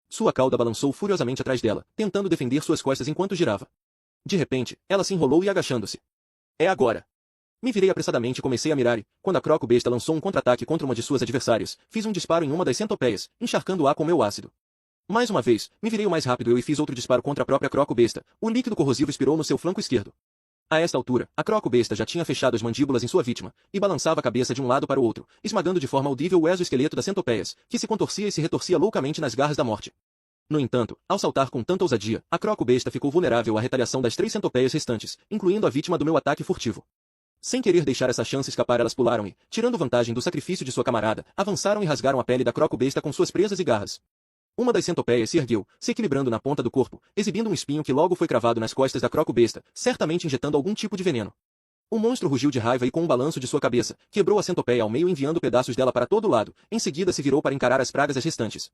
Sua cauda balançou furiosamente atrás dela, tentando defender suas costas enquanto girava. De repente, ela se enrolou e agachando-se. É agora. Me virei apressadamente e comecei a mirar e, quando a croco-besta lançou um contra-ataque contra uma de suas adversárias, fiz um disparo em uma das centopeias, encharcando-a com meu ácido. Mais uma vez, me virei o mais rápido eu e fiz outro disparo contra a própria croco-besta. O líquido corrosivo expirou no seu flanco esquerdo. A esta altura, a croco-besta já tinha fechado as mandíbulas em sua vítima, e balançava a cabeça de um lado para o outro, esmagando de forma audível o exoesqueleto das centopeias, que se contorcia e se retorcia loucamente nas garras da morte. No entanto, ao saltar com tanta ousadia, a croco-besta ficou vulnerável à retaliação das 3 centopeias restantes, incluindo a vítima do meu ataque furtivo. Sem querer deixar essa chance escapar, elas pularam e, tirando vantagem do sacrifício de sua camarada, avançaram e rasgaram a pele da croco-besta com suas presas e garras. Uma das centopeias se ergueu, se equilibrando na ponta do corpo, exibindo um espinho que logo foi cravado nas costas da croco-besta, certamente injetando algum tipo de veneno. O monstro rugiu de raiva e com um balanço de sua cabeça, quebrou a centopeia ao meio enviando pedaços dela para todo lado, em seguida se virou para encarar as pragas as restantes.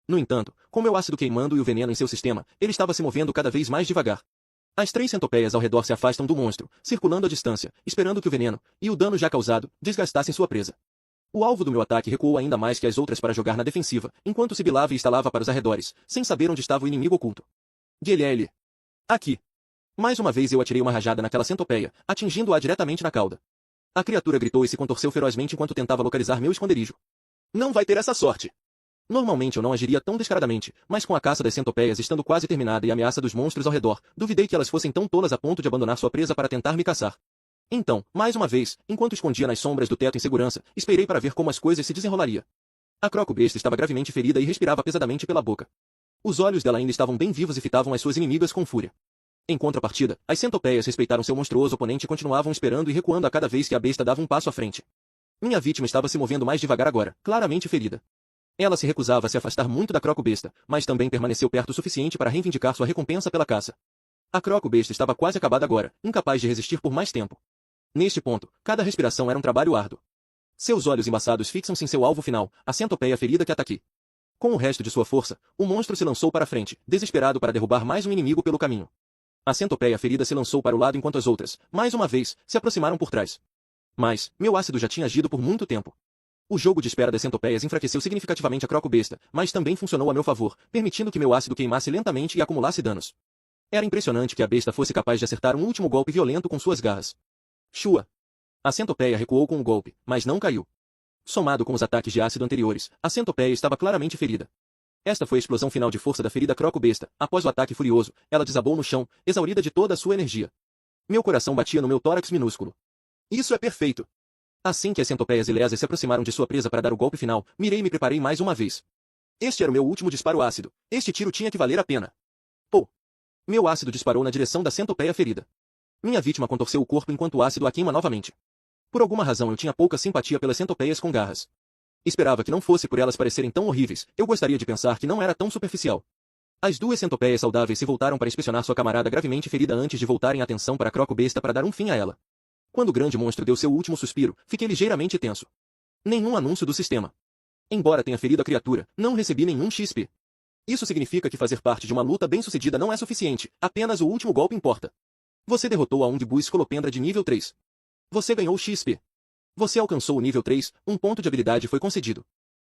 No entanto, com meu ácido queimando e o veneno em seu sistema, ele estava se movendo cada vez mais devagar. As 3 centopeias ao redor se afastam do monstro, circulando à distância, esperando que o veneno, e o dano já causado, desgastassem sua presa. O alvo do meu ataque recuou ainda mais que as outras para jogar na defensiva, enquanto sibilava e estalava para os arredores, sem saber onde estava o inimigo oculto. Guilherme. Aqui. Mais uma vez eu atirei uma rajada naquela centopeia, atingindo-a diretamente na cauda. A criatura gritou e se contorceu ferozmente enquanto tentava localizar meu esconderijo. Não vai ter essa sorte! Normalmente eu não agiria tão descaradamente, mas com a caça das centopeias estando quase terminada e a ameaça dos monstros ao redor, duvidei que elas fossem tão tolas a ponto de abandonar sua presa para tentar me caçar. Então, mais uma vez, enquanto escondia nas sombras do teto em segurança, esperei para ver como as coisas se desenrolaria. A croco-besta estava gravemente ferida e respirava pesadamente pela boca. Os olhos dela ainda estavam bem vivos e fitavam as suas inimigas com fúria. Em contrapartida, as centopeias respeitaram seu monstruoso oponente e continuavam esperando e recuando a cada vez que a besta dava um passo à frente. Minha vítima estava se movendo mais devagar agora, claramente ferida. Ela se recusava a se afastar muito da croco-besta, mas também permaneceu perto o suficiente para reivindicar sua recompensa pela caça. A croco-besta estava quase acabada agora, incapaz de resistir por mais tempo. Neste ponto, cada respiração era um trabalho árduo. Seus olhos embaçados fixam-se em seu alvo final, a centopeia ferida que ataquei. Com o resto de sua força, o monstro se lançou para frente, desesperado para derrubar mais um inimigo pelo caminho. A centopeia ferida se lançou para o lado enquanto as outras, mais uma vez, se aproximaram por trás. Mas, meu ácido já tinha agido por muito tempo. O jogo de espera das centopeias enfraqueceu significativamente a croco-besta, mas também funcionou a meu favor, permitindo que meu ácido queimasse lentamente e acumulasse danos. Era impressionante que a besta fosse capaz de acertar um último golpe violento com suas garras. Chua! A centopeia recuou com o golpe, mas não caiu. Somado com os ataques de ácido anteriores, a centopeia estava claramente ferida. Esta foi a explosão final de força da ferida croco-besta. Após o ataque furioso, ela desabou no chão, exaurida de toda a sua energia. Meu coração batia no meu tórax minúsculo. Isso é perfeito! Assim que as centopeias ilesas se aproximaram de sua presa para dar o golpe final, mirei e me preparei mais uma vez. Este era o meu último disparo ácido. Este tiro tinha que valer a pena. Pô! Meu ácido disparou na direção da centopeia ferida. Minha vítima contorceu o corpo enquanto o ácido a queima novamente. Por alguma razão eu tinha pouca simpatia pelas centopeias com garras. Esperava que não fosse por elas parecerem tão horríveis, eu gostaria de pensar que não era tão superficial. As duas centopeias saudáveis se voltaram para inspecionar sua camarada gravemente ferida antes de voltarem a atenção para a croco-besta para dar um fim a ela. Quando o grande monstro deu seu último suspiro, fiquei ligeiramente tenso. Nenhum anúncio do sistema. Embora tenha ferido a criatura, não recebi nenhum XP. Isso significa que fazer parte de uma luta bem-sucedida não é suficiente, apenas o último golpe importa. Você derrotou a Ungbu Escolopendra de nível 3. Você ganhou XP. Você alcançou o nível 3, um ponto de habilidade foi concedido.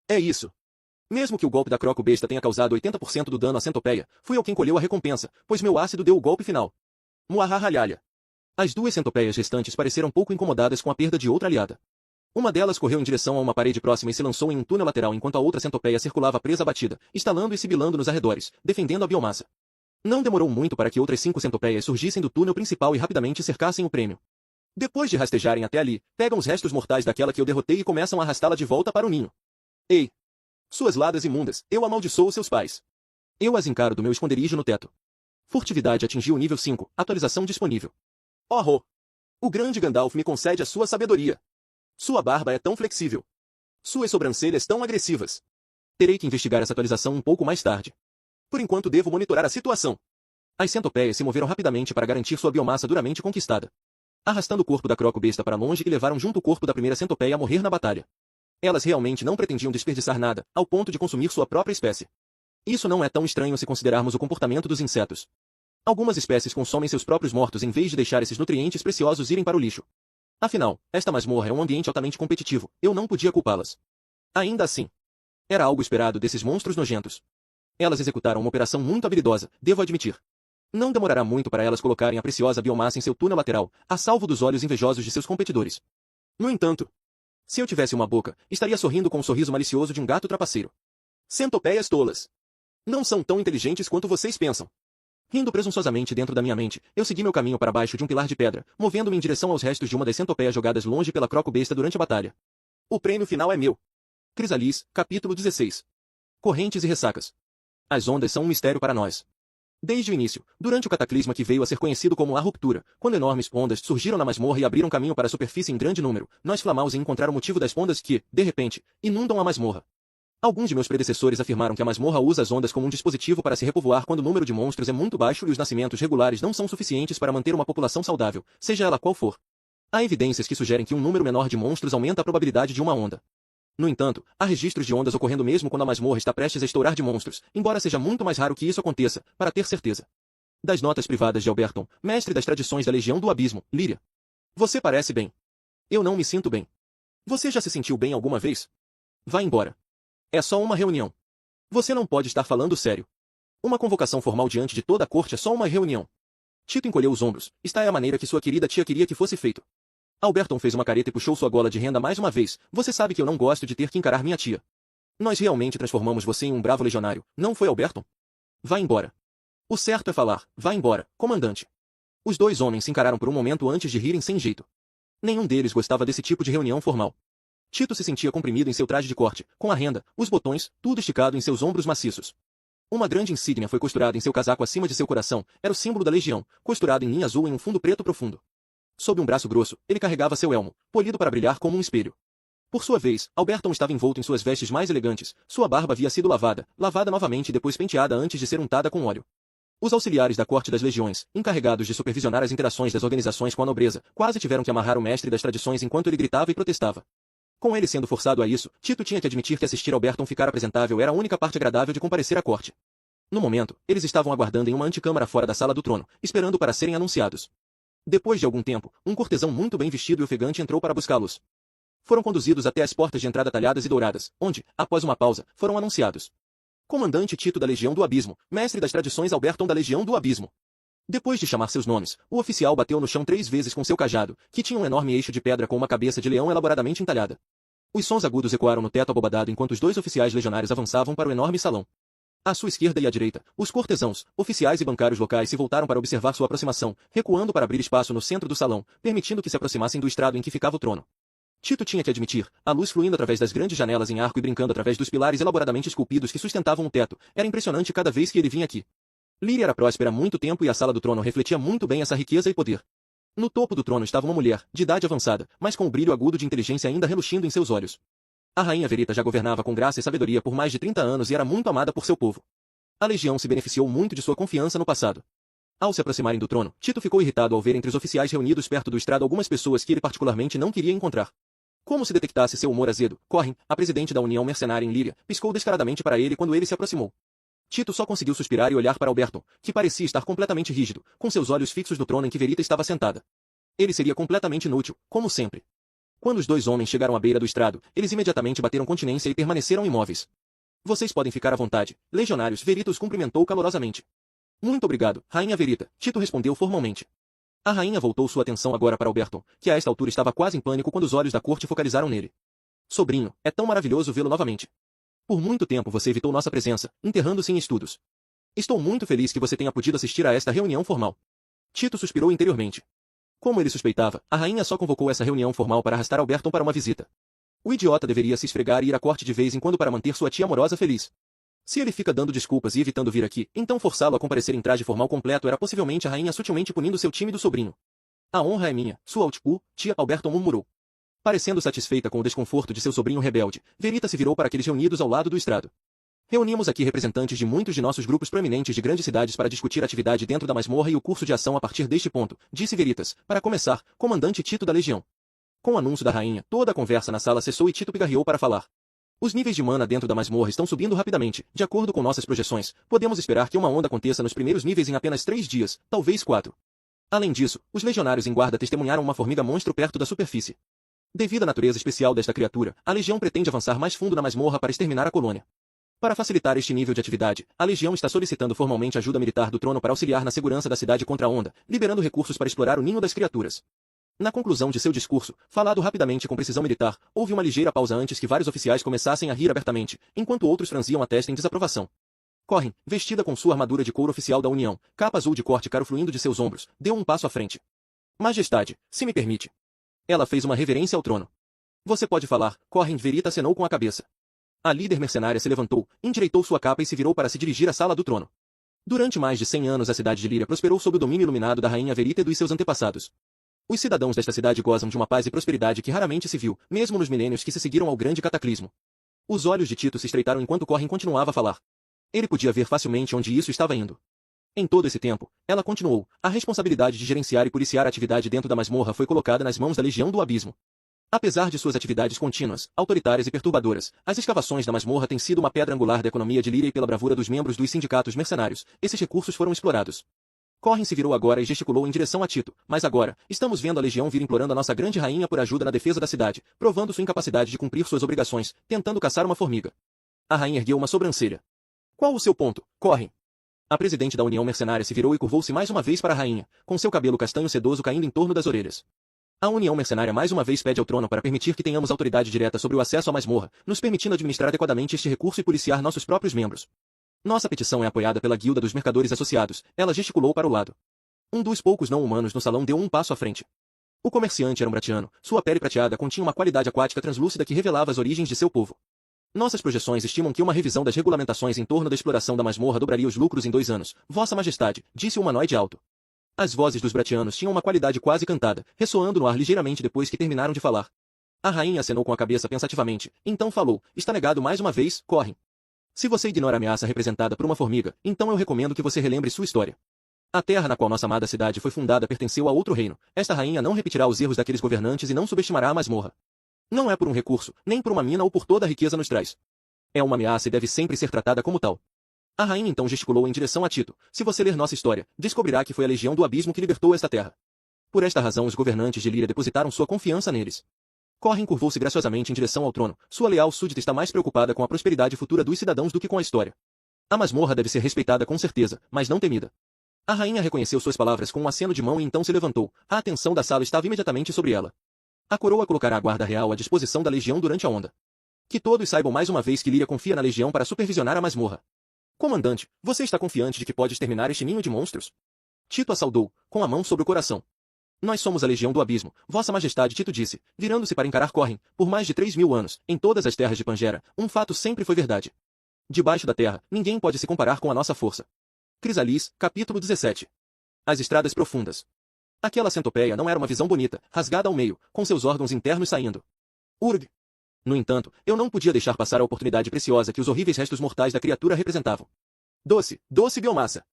É isso. Mesmo que o golpe da croco-besta tenha causado 80% do dano à centopeia, fui eu quem colheu a recompensa, pois meu ácido deu o golpe final. Muahahalhalha. As duas centopeias restantes pareceram pouco incomodadas com a perda de outra aliada. Uma delas correu em direção a uma parede próxima e se lançou em um túnel lateral enquanto a outra centopeia circulava presa abatida, estalando e sibilando nos arredores, defendendo a biomassa. Não demorou muito para que outras 5 centopeias surgissem do túnel principal e rapidamente cercassem o prêmio. Depois de rastejarem até ali, pegam os restos mortais daquela que eu derrotei e começam a arrastá-la de volta para o ninho. Ei! Suas ladas imundas, eu amaldiçoo seus pais. Eu as encaro do meu esconderijo no teto. Furtividade atingiu o nível 5, atualização disponível. Oh! O grande Gandalf me concede a sua sabedoria. Sua barba é tão flexível. Suas sobrancelhas tão agressivas. Terei que investigar essa atualização um pouco mais tarde. Por enquanto devo monitorar a situação. As centopeias se moveram rapidamente para garantir sua biomassa duramente conquistada. Arrastando o corpo da croco-besta para longe e levaram junto o corpo da primeira centopeia a morrer na batalha. Elas realmente não pretendiam desperdiçar nada, ao ponto de consumir sua própria espécie. Isso não é tão estranho se considerarmos o comportamento dos insetos. Algumas espécies consomem seus próprios mortos em vez de deixar esses nutrientes preciosos irem para o lixo. Afinal, esta masmorra é um ambiente altamente competitivo, eu não podia culpá-las. Ainda assim, era algo esperado desses monstros nojentos. Elas executaram uma operação muito habilidosa, devo admitir. Não demorará muito para elas colocarem a preciosa biomassa em seu túnel lateral, a salvo dos olhos invejosos de seus competidores. No entanto, se eu tivesse uma boca, estaria sorrindo com o sorriso malicioso de um gato trapaceiro. Centopeias tolas. Não são tão inteligentes quanto vocês pensam. Rindo presunçosamente dentro da minha mente, eu segui meu caminho para baixo de um pilar de pedra, movendo-me em direção aos restos de uma das centopeias jogadas longe pela croco-besta durante a batalha. O prêmio final é meu. Crisalis, capítulo 16. Correntes e ressacas. As ondas são um mistério para nós. Desde o início, durante o cataclisma que veio a ser conhecido como a Ruptura, quando enormes ondas surgiram na masmorra e abriram caminho para a superfície em grande número, nós clamamos em encontrar o motivo das ondas que, de repente, inundam a masmorra. Alguns de meus predecessores afirmaram que a masmorra usa as ondas como um dispositivo para se repovoar quando o número de monstros é muito baixo e os nascimentos regulares não são suficientes para manter uma população saudável, seja ela qual for. Há evidências que sugerem que um número menor de monstros aumenta a probabilidade de uma onda. No entanto, há registros de ondas ocorrendo mesmo quando a masmorra está prestes a estourar de monstros, embora seja muito mais raro que isso aconteça, para ter certeza. Das notas privadas de Alberton, mestre das tradições da Legião do Abismo, Lyria. Você parece bem. Eu não me sinto bem. Você já se sentiu bem alguma vez? Vá embora. É só uma reunião. Você não pode estar falando sério. Uma convocação formal diante de toda a corte é só uma reunião. Tito encolheu os ombros. Esta é a maneira que sua querida tia queria que fosse feito. Alberton fez uma careta e puxou sua gola de renda mais uma vez. Você sabe que eu não gosto de ter que encarar minha tia. Nós realmente transformamos você em um bravo legionário, não foi, Alberton? Vá embora. O certo é falar. Vá embora, comandante. Os dois homens se encararam por um momento antes de rirem sem jeito. Nenhum deles gostava desse tipo de reunião formal. Tito se sentia comprimido em seu traje de corte, com a renda, os botões, tudo esticado em seus ombros maciços. Uma grande insígnia foi costurada em seu casaco acima de seu coração, era o símbolo da legião, costurado em linha azul em um fundo preto profundo. Sob um braço grosso, ele carregava seu elmo, polido para brilhar como um espelho. Por sua vez, Alberton estava envolto em suas vestes mais elegantes, sua barba havia sido lavada novamente e depois penteada antes de ser untada com óleo. Os auxiliares da corte das legiões, encarregados de supervisionar as interações das organizações com a nobreza, quase tiveram que amarrar o mestre das tradições enquanto ele gritava e protestava. Com ele sendo forçado a isso, Tito tinha que admitir que assistir Alberton ficar apresentável era a única parte agradável de comparecer à corte. No momento, eles estavam aguardando em uma antecâmara fora da sala do trono, esperando para serem anunciados. Depois de algum tempo, um cortesão muito bem vestido e ofegante entrou para buscá-los. Foram conduzidos até as portas de entrada talhadas e douradas, onde, após uma pausa, foram anunciados. Comandante Tito da Legião do Abismo, mestre das tradições Alberton da Legião do Abismo. Depois de chamar seus nomes, o oficial bateu no chão 3 vezes com seu cajado, que tinha um enorme eixo de pedra com uma cabeça de leão elaboradamente entalhada. Os sons agudos ecoaram no teto abobadado enquanto os 2 oficiais legionários avançavam para o enorme salão. À sua esquerda e à direita, os cortesãos, oficiais e bancários locais se voltaram para observar sua aproximação, recuando para abrir espaço no centro do salão, permitindo que se aproximassem do estrado em que ficava o trono. Tito tinha que admitir, a luz fluindo através das grandes janelas em arco e brincando através dos pilares elaboradamente esculpidos que sustentavam o teto, era impressionante cada vez que ele vinha aqui. Lyria era próspera há muito tempo e a sala do trono refletia muito bem essa riqueza e poder. No topo do trono estava uma mulher, de idade avançada, mas com o brilho agudo de inteligência ainda reluzindo em seus olhos. A rainha Verita já governava com graça e sabedoria por mais de 30 anos e era muito amada por seu povo. A legião se beneficiou muito de sua confiança no passado. Ao se aproximarem do trono, Tito ficou irritado ao ver entre os oficiais reunidos perto do estrado algumas pessoas que ele particularmente não queria encontrar. Como se detectasse seu humor azedo, Corrin, a presidente da União Mercenária em Líria, piscou descaradamente para ele quando ele se aproximou. Tito só conseguiu suspirar e olhar para Alberton, que parecia estar completamente rígido, com seus olhos fixos no trono em que Verita estava sentada. Ele seria completamente inútil, como sempre. Quando os dois homens chegaram à beira do estrado, eles imediatamente bateram continência e permaneceram imóveis. Vocês podem ficar à vontade, legionários. Verita os cumprimentou calorosamente. Muito obrigado, Rainha Verita, Tito respondeu formalmente. A rainha voltou sua atenção agora para Alberton, que a esta altura estava quase em pânico quando os olhos da corte focalizaram nele. Sobrinho, é tão maravilhoso vê-lo novamente. Por muito tempo você evitou nossa presença, enterrando-se em estudos. Estou muito feliz que você tenha podido assistir a esta reunião formal. Tito suspirou interiormente. Como ele suspeitava, a rainha só convocou essa reunião formal para arrastar Alberton para uma visita. O idiota deveria se esfregar e ir à corte de vez em quando para manter sua tia amorosa feliz. Se ele fica dando desculpas e evitando vir aqui, então forçá-lo a comparecer em traje formal completo era possivelmente a rainha sutilmente punindo seu tímido sobrinho. A honra é minha, sua Altpu, tia, Alberton murmurou. Parecendo satisfeita com o desconforto de seu sobrinho rebelde, Verita se virou para aqueles reunidos ao lado do estrado. Reunimos aqui representantes de muitos de nossos grupos proeminentes de grandes cidades para discutir a atividade dentro da masmorra e o curso de ação a partir deste ponto, disse Veritas, para começar, comandante Tito da Legião. Com o anúncio da rainha, toda a conversa na sala cessou e Tito pigarreou para falar. Os níveis de mana dentro da masmorra estão subindo rapidamente, de acordo com nossas projeções, podemos esperar que uma onda aconteça nos primeiros níveis em apenas 3 dias, talvez 4. Além disso, os legionários em guarda testemunharam uma formiga monstro perto da superfície. Devido à natureza especial desta criatura, a legião pretende avançar mais fundo na masmorra para exterminar a colônia. Para facilitar este nível de atividade, a legião está solicitando formalmente ajuda militar do trono para auxiliar na segurança da cidade contra a onda, liberando recursos para explorar o ninho das criaturas. Na conclusão de seu discurso, falado rapidamente com precisão militar, houve uma ligeira pausa antes que vários oficiais começassem a rir abertamente, enquanto outros franziam a testa em desaprovação. Corrin, vestida com sua armadura de couro oficial da União, capa azul de corte caro fluindo de seus ombros, deu um passo à frente. Majestade, se me permite. Ela fez uma reverência ao trono. Você pode falar, Corrin. Verita acenou com a cabeça. A líder mercenária se levantou, endireitou sua capa e se virou para se dirigir à sala do trono. Durante mais de 100 anos a cidade de Líria prosperou sob o domínio iluminado da rainha Verita e dos seus antepassados. Os cidadãos desta cidade gozam de uma paz e prosperidade que raramente se viu, mesmo nos milênios que se seguiram ao grande cataclismo. Os olhos de Tito se estreitaram enquanto Corrin continuava a falar. Ele podia ver facilmente onde isso estava indo. Em todo esse tempo, ela continuou, a responsabilidade de gerenciar e policiar a atividade dentro da masmorra foi colocada nas mãos da Legião do Abismo. Apesar de suas atividades contínuas, autoritárias e perturbadoras, as escavações da masmorra têm sido uma pedra angular da economia de Líria e pela bravura dos membros dos sindicatos mercenários, esses recursos foram explorados. Corrin se virou agora e gesticulou em direção a Tito, mas agora, estamos vendo a legião vir implorando a nossa grande rainha por ajuda na defesa da cidade, provando sua incapacidade de cumprir suas obrigações, tentando caçar uma formiga. A rainha ergueu uma sobrancelha. Qual o seu ponto, Corrin? A presidente da União Mercenária se virou e curvou-se mais uma vez para a rainha, com seu cabelo castanho sedoso caindo em torno das orelhas. A União Mercenária mais uma vez pede ao trono para permitir que tenhamos autoridade direta sobre o acesso à masmorra, nos permitindo administrar adequadamente este recurso e policiar nossos próprios membros. Nossa petição é apoiada pela Guilda dos Mercadores Associados, ela gesticulou para o lado. Um dos poucos não-humanos no salão deu um passo à frente. O comerciante era um bratiano, sua pele prateada continha uma qualidade aquática translúcida que revelava as origens de seu povo. Nossas projeções estimam que uma revisão das regulamentações em torno da exploração da masmorra dobraria os lucros em 2 anos, Vossa Majestade, disse o humanoide alto. As vozes dos bratianos tinham uma qualidade quase cantada, ressoando no ar ligeiramente depois que terminaram de falar. A rainha acenou com a cabeça pensativamente, então falou, está negado mais uma vez, Corrin. Se você ignora a ameaça representada por uma formiga, então eu recomendo que você relembre sua história. A terra na qual nossa amada cidade foi fundada pertenceu a outro reino, esta rainha não repetirá os erros daqueles governantes e não subestimará a masmorra. Não é por um recurso, nem por uma mina ou por toda a riqueza nos traz. É uma ameaça e deve sempre ser tratada como tal. A rainha então gesticulou em direção a Tito. Se você ler nossa história, descobrirá que foi a Legião do Abismo que libertou esta terra. Por esta razão os governantes de Líria depositaram sua confiança neles. Corrin curvou-se graciosamente em direção ao trono. Sua leal súdita está mais preocupada com a prosperidade futura dos cidadãos do que com a história. A masmorra deve ser respeitada com certeza, mas não temida. A rainha reconheceu suas palavras com um aceno de mão e então se levantou. A atenção da sala estava imediatamente sobre ela. A coroa colocará a guarda real à disposição da legião durante a onda. Que todos saibam mais uma vez que Líria confia na legião para supervisionar a masmorra. Comandante, você está confiante de que pode exterminar este ninho de monstros? Tito a saudou, com a mão sobre o coração. Nós somos a Legião do Abismo, Vossa Majestade, Tito disse, virando-se para encarar Corrin. Por mais de 3.000 anos, em todas as terras de Pangera, um fato sempre foi verdade. Debaixo da terra, ninguém pode se comparar com a nossa força. Crisalis, capítulo 17. As estradas profundas. Aquela centopeia não era uma visão bonita, rasgada ao meio, com seus órgãos internos saindo. Urg! No entanto, eu não podia deixar passar a oportunidade preciosa que os horríveis restos mortais da criatura representavam. Doce, doce biomassa!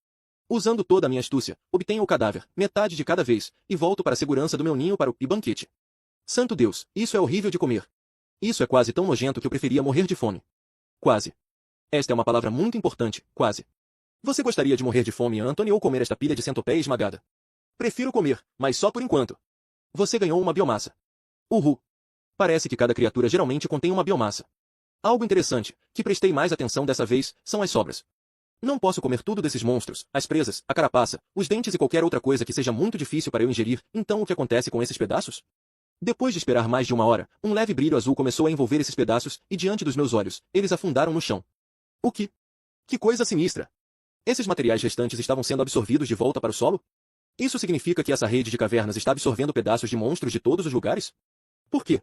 Usando toda a minha astúcia, obtenho o cadáver, metade de cada vez, e volto para a segurança do meu ninho para o banquete. Santo Deus, isso é horrível de comer. Isso é quase tão nojento que eu preferia morrer de fome. Quase. Esta é uma palavra muito importante, quase. Você gostaria de morrer de fome, Anthony, ou comer esta pilha de centopeia esmagada? Prefiro comer, mas só por enquanto. Você ganhou uma biomassa. Uhul. Parece que cada criatura geralmente contém uma biomassa. Algo interessante, que prestei mais atenção dessa vez, são as sobras. Não posso comer tudo desses monstros, as presas, a carapaça, os dentes e qualquer outra coisa que seja muito difícil para eu ingerir, então o que acontece com esses pedaços? Depois de esperar mais de uma hora, um leve brilho azul começou a envolver esses pedaços, e diante dos meus olhos, eles afundaram no chão. O que? Que coisa sinistra! Esses materiais restantes estavam sendo absorvidos de volta para o solo? Isso significa que essa rede de cavernas está absorvendo pedaços de monstros de todos os lugares? Por quê?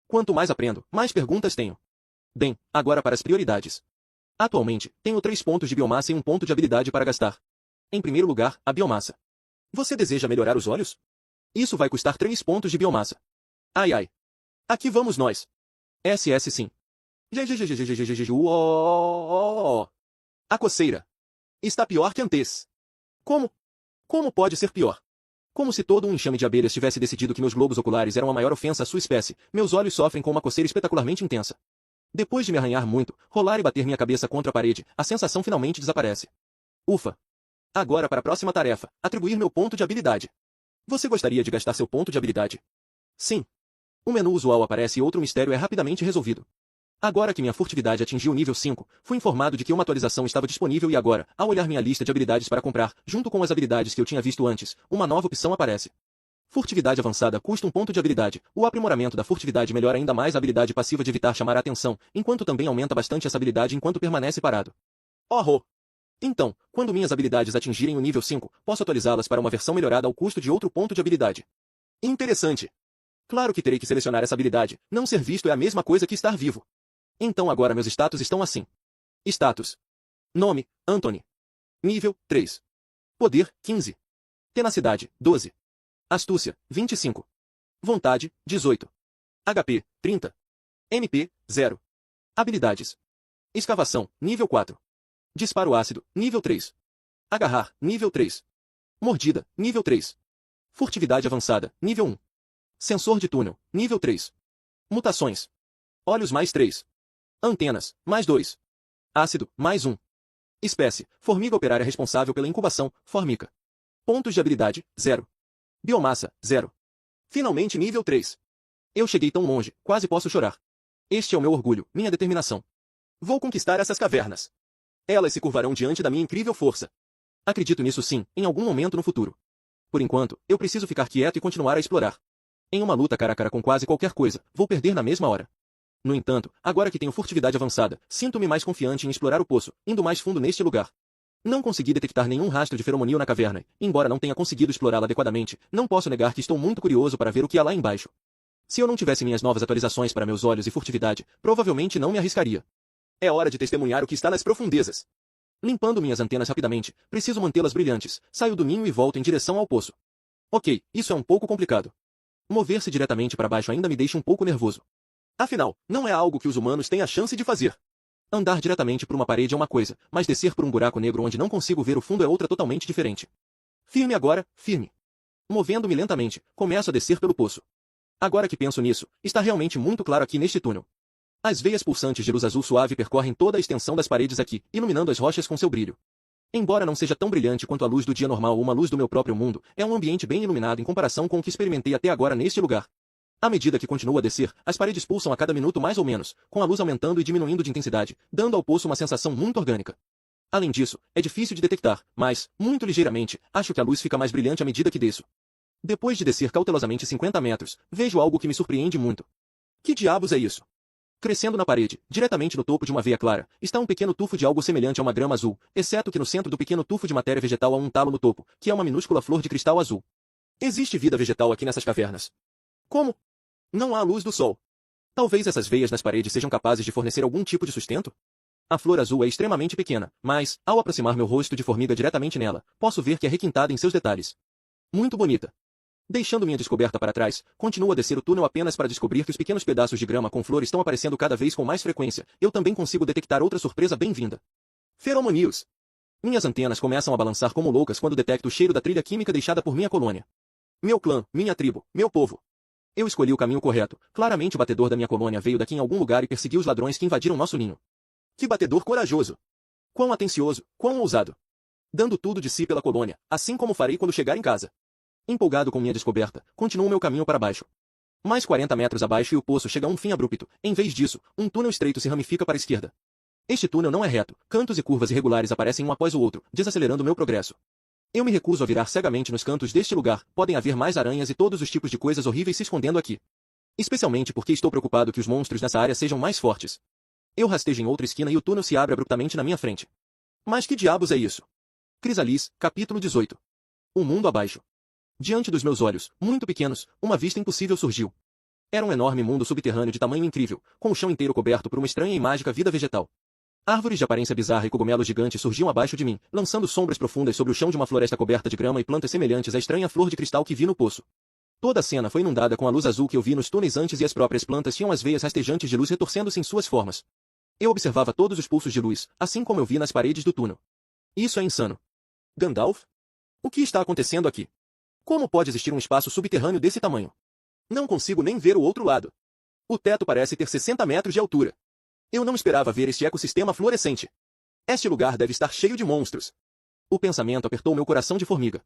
Quanto mais aprendo, mais perguntas tenho. Bem, agora para as prioridades. Atualmente, tenho 3 pontos de biomassa e 1 ponto de habilidade para gastar. Em primeiro lugar, a biomassa. Você deseja melhorar os olhos? Isso vai custar 3 pontos de biomassa. Ai ai. Aqui vamos nós. SS sim. A coceira. Está pior que antes. Como? Como pode ser pior? Como se todo um enxame de abelhas tivesse decidido que meus globos oculares eram a maior ofensa à sua espécie, meus olhos sofrem com uma coceira espetacularmente intensa. Depois de me arranhar muito, rolar e bater minha cabeça contra a parede, a sensação finalmente desaparece. Ufa! Agora para a próxima tarefa, atribuir meu ponto de habilidade. Você gostaria de gastar seu ponto de habilidade? Sim. O menu usual aparece e outro mistério é rapidamente resolvido. Agora que minha furtividade atingiu o nível 5, fui informado de que uma atualização estava disponível e agora, ao olhar minha lista de habilidades para comprar, junto com as habilidades que eu tinha visto antes, uma nova opção aparece. Furtividade avançada custa 1 ponto de habilidade. O aprimoramento da furtividade melhora ainda mais a habilidade passiva de evitar chamar a atenção, enquanto também aumenta bastante essa habilidade enquanto permanece parado. Oh! Então, quando minhas habilidades atingirem o nível 5, posso atualizá-las para uma versão melhorada ao custo de outro ponto de habilidade. Interessante! Claro que terei que selecionar essa habilidade. Não ser visto é a mesma coisa que estar vivo. Então agora meus status estão assim. Status. Nome, Anthony. Nível, 3. Poder, 15. Tenacidade, 12. Astúcia, 25. Vontade, 18. HP, 30. MP, 0. Habilidades. Escavação, nível 4. Disparo ácido, nível 3. Agarrar, nível 3. Mordida, nível 3. Furtividade avançada, nível 1. Sensor de túnel, nível 3. Mutações. Olhos mais 3. Antenas, mais 2. Ácido, mais 1. Espécie, formiga operária responsável pela incubação, formica. Pontos de habilidade, 0. Biomassa, 0. Finalmente nível 3. Eu cheguei tão longe, quase posso chorar. Este é o meu orgulho, minha determinação. Vou conquistar essas cavernas. Elas se curvarão diante da minha incrível força. Acredito nisso sim, em algum momento no futuro. Por enquanto, eu preciso ficar quieto e continuar a explorar. Em uma luta cara a cara com quase qualquer coisa, vou perder na mesma hora. No entanto, agora que tenho furtividade avançada, sinto-me mais confiante em explorar o poço, indo mais fundo neste lugar. Não consegui detectar nenhum rastro de feromonio na caverna, e, embora não tenha conseguido explorá-la adequadamente, não posso negar que estou muito curioso para ver o que há lá embaixo. Se eu não tivesse minhas novas atualizações para meus olhos e furtividade, provavelmente não me arriscaria. É hora de testemunhar o que está nas profundezas. Limpando minhas antenas rapidamente, preciso mantê-las brilhantes, saio do ninho e volto em direção ao poço. Ok, isso é um pouco complicado. Mover-se diretamente para baixo ainda me deixa um pouco nervoso. Afinal, não é algo que os humanos têm a chance de fazer. Andar diretamente por uma parede é uma coisa, mas descer por um buraco negro onde não consigo ver o fundo é outra totalmente diferente. Firme agora, firme. Movendo-me lentamente, começo a descer pelo poço. Agora que penso nisso, está realmente muito claro aqui neste túnel. As veias pulsantes de luz azul suave percorrem toda a extensão das paredes aqui, iluminando as rochas com seu brilho. Embora não seja tão brilhante quanto a luz do dia normal ou uma luz do meu próprio mundo, é um ambiente bem iluminado em comparação com o que experimentei até agora neste lugar. À medida que continuo a descer, as paredes pulsam a cada minuto mais ou menos, com a luz aumentando e diminuindo de intensidade, dando ao poço uma sensação muito orgânica. Além disso, é difícil de detectar, mas, muito ligeiramente, acho que a luz fica mais brilhante à medida que desço. Depois de descer cautelosamente 50 metros, vejo algo que me surpreende muito. Que diabos é isso? Crescendo na parede, diretamente no topo de uma veia clara, está um pequeno tufo de algo semelhante a uma grama azul, exceto que no centro do pequeno tufo de matéria vegetal há um talo no topo, que é uma minúscula flor de cristal azul. Existe vida vegetal aqui nessas cavernas. Como? Não há luz do sol. Talvez essas veias nas paredes sejam capazes de fornecer algum tipo de sustento? A flor azul é extremamente pequena, mas, ao aproximar meu rosto de formiga diretamente nela, posso ver que é requintada em seus detalhes. Muito bonita. Deixando minha descoberta para trás, continuo a descer o túnel apenas para descobrir que os pequenos pedaços de grama com flor estão aparecendo cada vez com mais frequência. Eu também consigo detectar outra surpresa bem-vinda. Feromonios. Minhas antenas começam a balançar como loucas quando detecto o cheiro da trilha química deixada por minha colônia. Meu clã, minha tribo, meu povo. Eu escolhi o caminho correto. Claramente o batedor da minha colônia veio daqui em algum lugar e perseguiu os ladrões que invadiram nosso ninho. Que batedor corajoso! Quão atencioso, quão ousado! Dando tudo de si pela colônia, assim como farei quando chegar em casa. Empolgado com minha descoberta, continuo meu caminho para baixo. Mais 40 metros abaixo e o poço chega a um fim abrupto. Em vez disso, um túnel estreito se ramifica para a esquerda. Este túnel não é reto, cantos e curvas irregulares aparecem um após o outro, desacelerando meu progresso. Eu me recuso a virar cegamente nos cantos deste lugar, podem haver mais aranhas e todos os tipos de coisas horríveis se escondendo aqui. Especialmente porque estou preocupado que os monstros nessa área sejam mais fortes. Eu rastejo em outra esquina e o túnel se abre abruptamente na minha frente. Mas que diabos é isso? Crisalis, capítulo 18. Um mundo abaixo. Diante dos meus olhos, muito pequenos, uma vista impossível surgiu. Era um enorme mundo subterrâneo de tamanho incrível, com o chão inteiro coberto por uma estranha e mágica vida vegetal. Árvores de aparência bizarra e cogumelos gigantes surgiam abaixo de mim, lançando sombras profundas sobre o chão de uma floresta coberta de grama e plantas semelhantes à estranha flor de cristal que vi no poço. Toda a cena foi inundada com a luz azul que eu vi nos túneis antes e as próprias plantas tinham as veias rastejantes de luz retorcendo-se em suas formas. Eu observava todos os pulsos de luz, assim como eu vi nas paredes do túnel. Isso é insano. Gandalf? O que está acontecendo aqui? Como pode existir um espaço subterrâneo desse tamanho? Não consigo nem ver o outro lado. O teto parece ter 60 metros de altura. Eu não esperava ver este ecossistema fluorescente. Este lugar deve estar cheio de monstros. O pensamento apertou meu coração de formiga.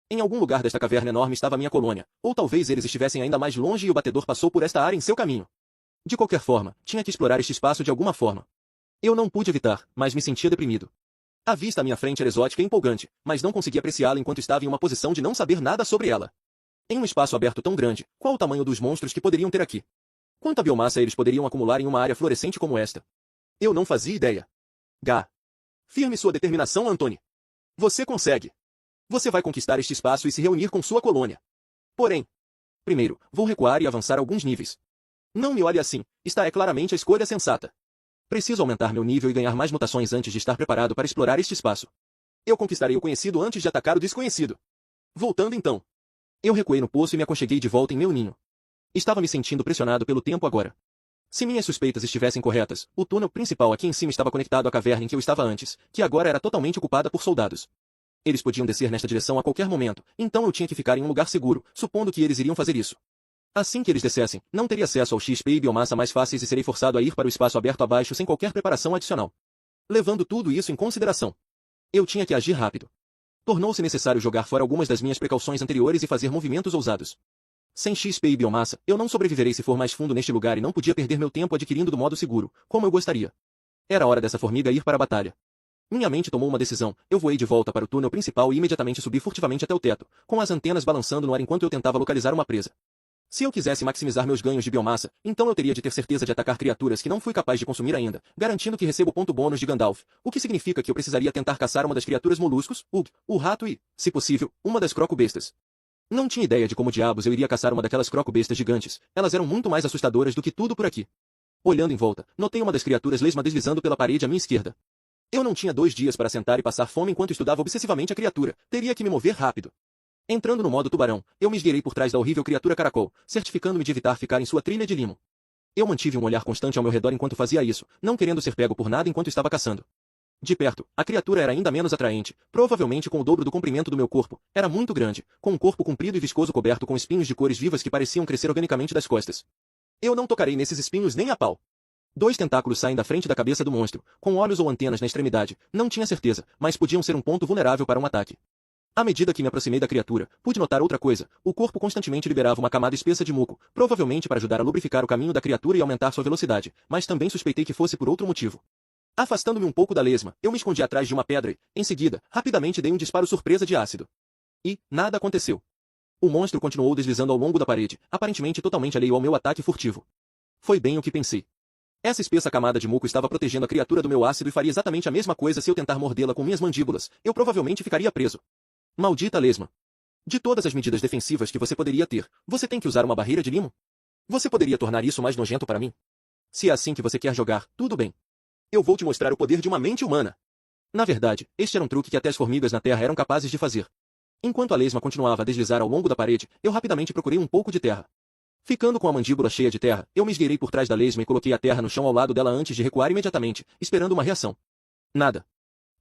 Em algum lugar desta caverna enorme estava minha colônia, ou talvez eles estivessem ainda mais longe e o batedor passou por esta área em seu caminho. De qualquer forma, tinha que explorar este espaço de alguma forma. Eu não pude evitar, mas me sentia deprimido. A vista à minha frente era exótica e empolgante, mas não conseguia apreciá-la enquanto estava em uma posição de não saber nada sobre ela. Em um espaço aberto tão grande, qual o tamanho dos monstros que poderiam ter aqui? Quanta biomassa eles poderiam acumular em uma área fluorescente como esta? Eu não fazia ideia. Gá. Firme sua determinação, Antony. Você consegue. Você vai conquistar este espaço e se reunir com sua colônia. Porém, primeiro, vou recuar e avançar alguns níveis. Não me olhe assim, esta é claramente a escolha sensata. Preciso aumentar meu nível e ganhar mais mutações antes de estar preparado para explorar este espaço. Eu conquistarei o conhecido antes de atacar o desconhecido. Voltando então. Eu recuei no poço e me aconcheguei de volta em meu ninho. Estava me sentindo pressionado pelo tempo agora. Se minhas suspeitas estivessem corretas, o túnel principal aqui em cima estava conectado à caverna em que eu estava antes, que agora era totalmente ocupada por soldados. Eles podiam descer nesta direção a qualquer momento, então eu tinha que ficar em um lugar seguro, supondo que eles iriam fazer isso. Assim que eles descessem, não teria acesso ao XP e biomassa mais fáceis e serei forçado a ir para o espaço aberto abaixo sem qualquer preparação adicional. Levando tudo isso em consideração, eu tinha que agir rápido. Tornou-se necessário jogar fora algumas das minhas precauções anteriores e fazer movimentos ousados. Sem XP e biomassa, eu não sobreviverei se for mais fundo neste lugar e não podia perder meu tempo adquirindo do modo seguro, como eu gostaria. Era hora dessa formiga ir para a batalha. Minha mente tomou uma decisão, eu voei de volta para o túnel principal e imediatamente subi furtivamente até o teto, com as antenas balançando no ar enquanto eu tentava localizar uma presa. Se eu quisesse maximizar meus ganhos de biomassa, então eu teria de ter certeza de atacar criaturas que não fui capaz de consumir ainda, garantindo que recebo ponto bônus de Gandalf, o que significa que eu precisaria tentar caçar uma das criaturas moluscos, o rato e, se possível, uma das crocobestas. Não tinha ideia de como diabos eu iria caçar uma daquelas crocobestas gigantes, elas eram muito mais assustadoras do que tudo por aqui. Olhando em volta, notei uma das criaturas lesma deslizando pela parede à minha esquerda. Eu não tinha 2 dias para sentar e passar fome enquanto estudava obsessivamente a criatura, teria que me mover rápido. Entrando no modo tubarão, eu me esgueirei por trás da horrível criatura caracol, certificando-me de evitar ficar em sua trilha de limo. Eu mantive um olhar constante ao meu redor enquanto fazia isso, não querendo ser pego por nada enquanto estava caçando. De perto, a criatura era ainda menos atraente, provavelmente com o dobro do comprimento do meu corpo. Era muito grande, com um corpo comprido e viscoso coberto com espinhos de cores vivas que pareciam crescer organicamente das costas. Eu não tocarei nesses espinhos nem a pau. 2 tentáculos saem da frente da cabeça do monstro, com olhos ou antenas na extremidade. Não tinha certeza, mas podiam ser um ponto vulnerável para um ataque. À medida que me aproximei da criatura, pude notar outra coisa. O corpo constantemente liberava uma camada espessa de muco, provavelmente para ajudar a lubrificar o caminho da criatura e aumentar sua velocidade, mas também suspeitei que fosse por outro motivo. Afastando-me um pouco da lesma, eu me escondi atrás de uma pedra e, em seguida, rapidamente dei um disparo surpresa de ácido. E, nada aconteceu. O monstro continuou deslizando ao longo da parede, aparentemente totalmente alheio ao meu ataque furtivo. Foi bem o que pensei. Essa espessa camada de muco estava protegendo a criatura do meu ácido e faria exatamente a mesma coisa se eu tentar mordê-la com minhas mandíbulas. Eu provavelmente ficaria preso. Maldita lesma. De todas as medidas defensivas que você poderia ter, você tem que usar uma barreira de limo? Você poderia tornar isso mais nojento para mim? Se é assim que você quer jogar, tudo bem. Eu vou te mostrar o poder de uma mente humana. Na verdade, este era um truque que até as formigas na Terra eram capazes de fazer. Enquanto a lesma continuava a deslizar ao longo da parede, eu rapidamente procurei um pouco de terra. Ficando com a mandíbula cheia de terra, eu me esgueirei por trás da lesma e coloquei a terra no chão ao lado dela antes de recuar imediatamente, esperando uma reação. Nada.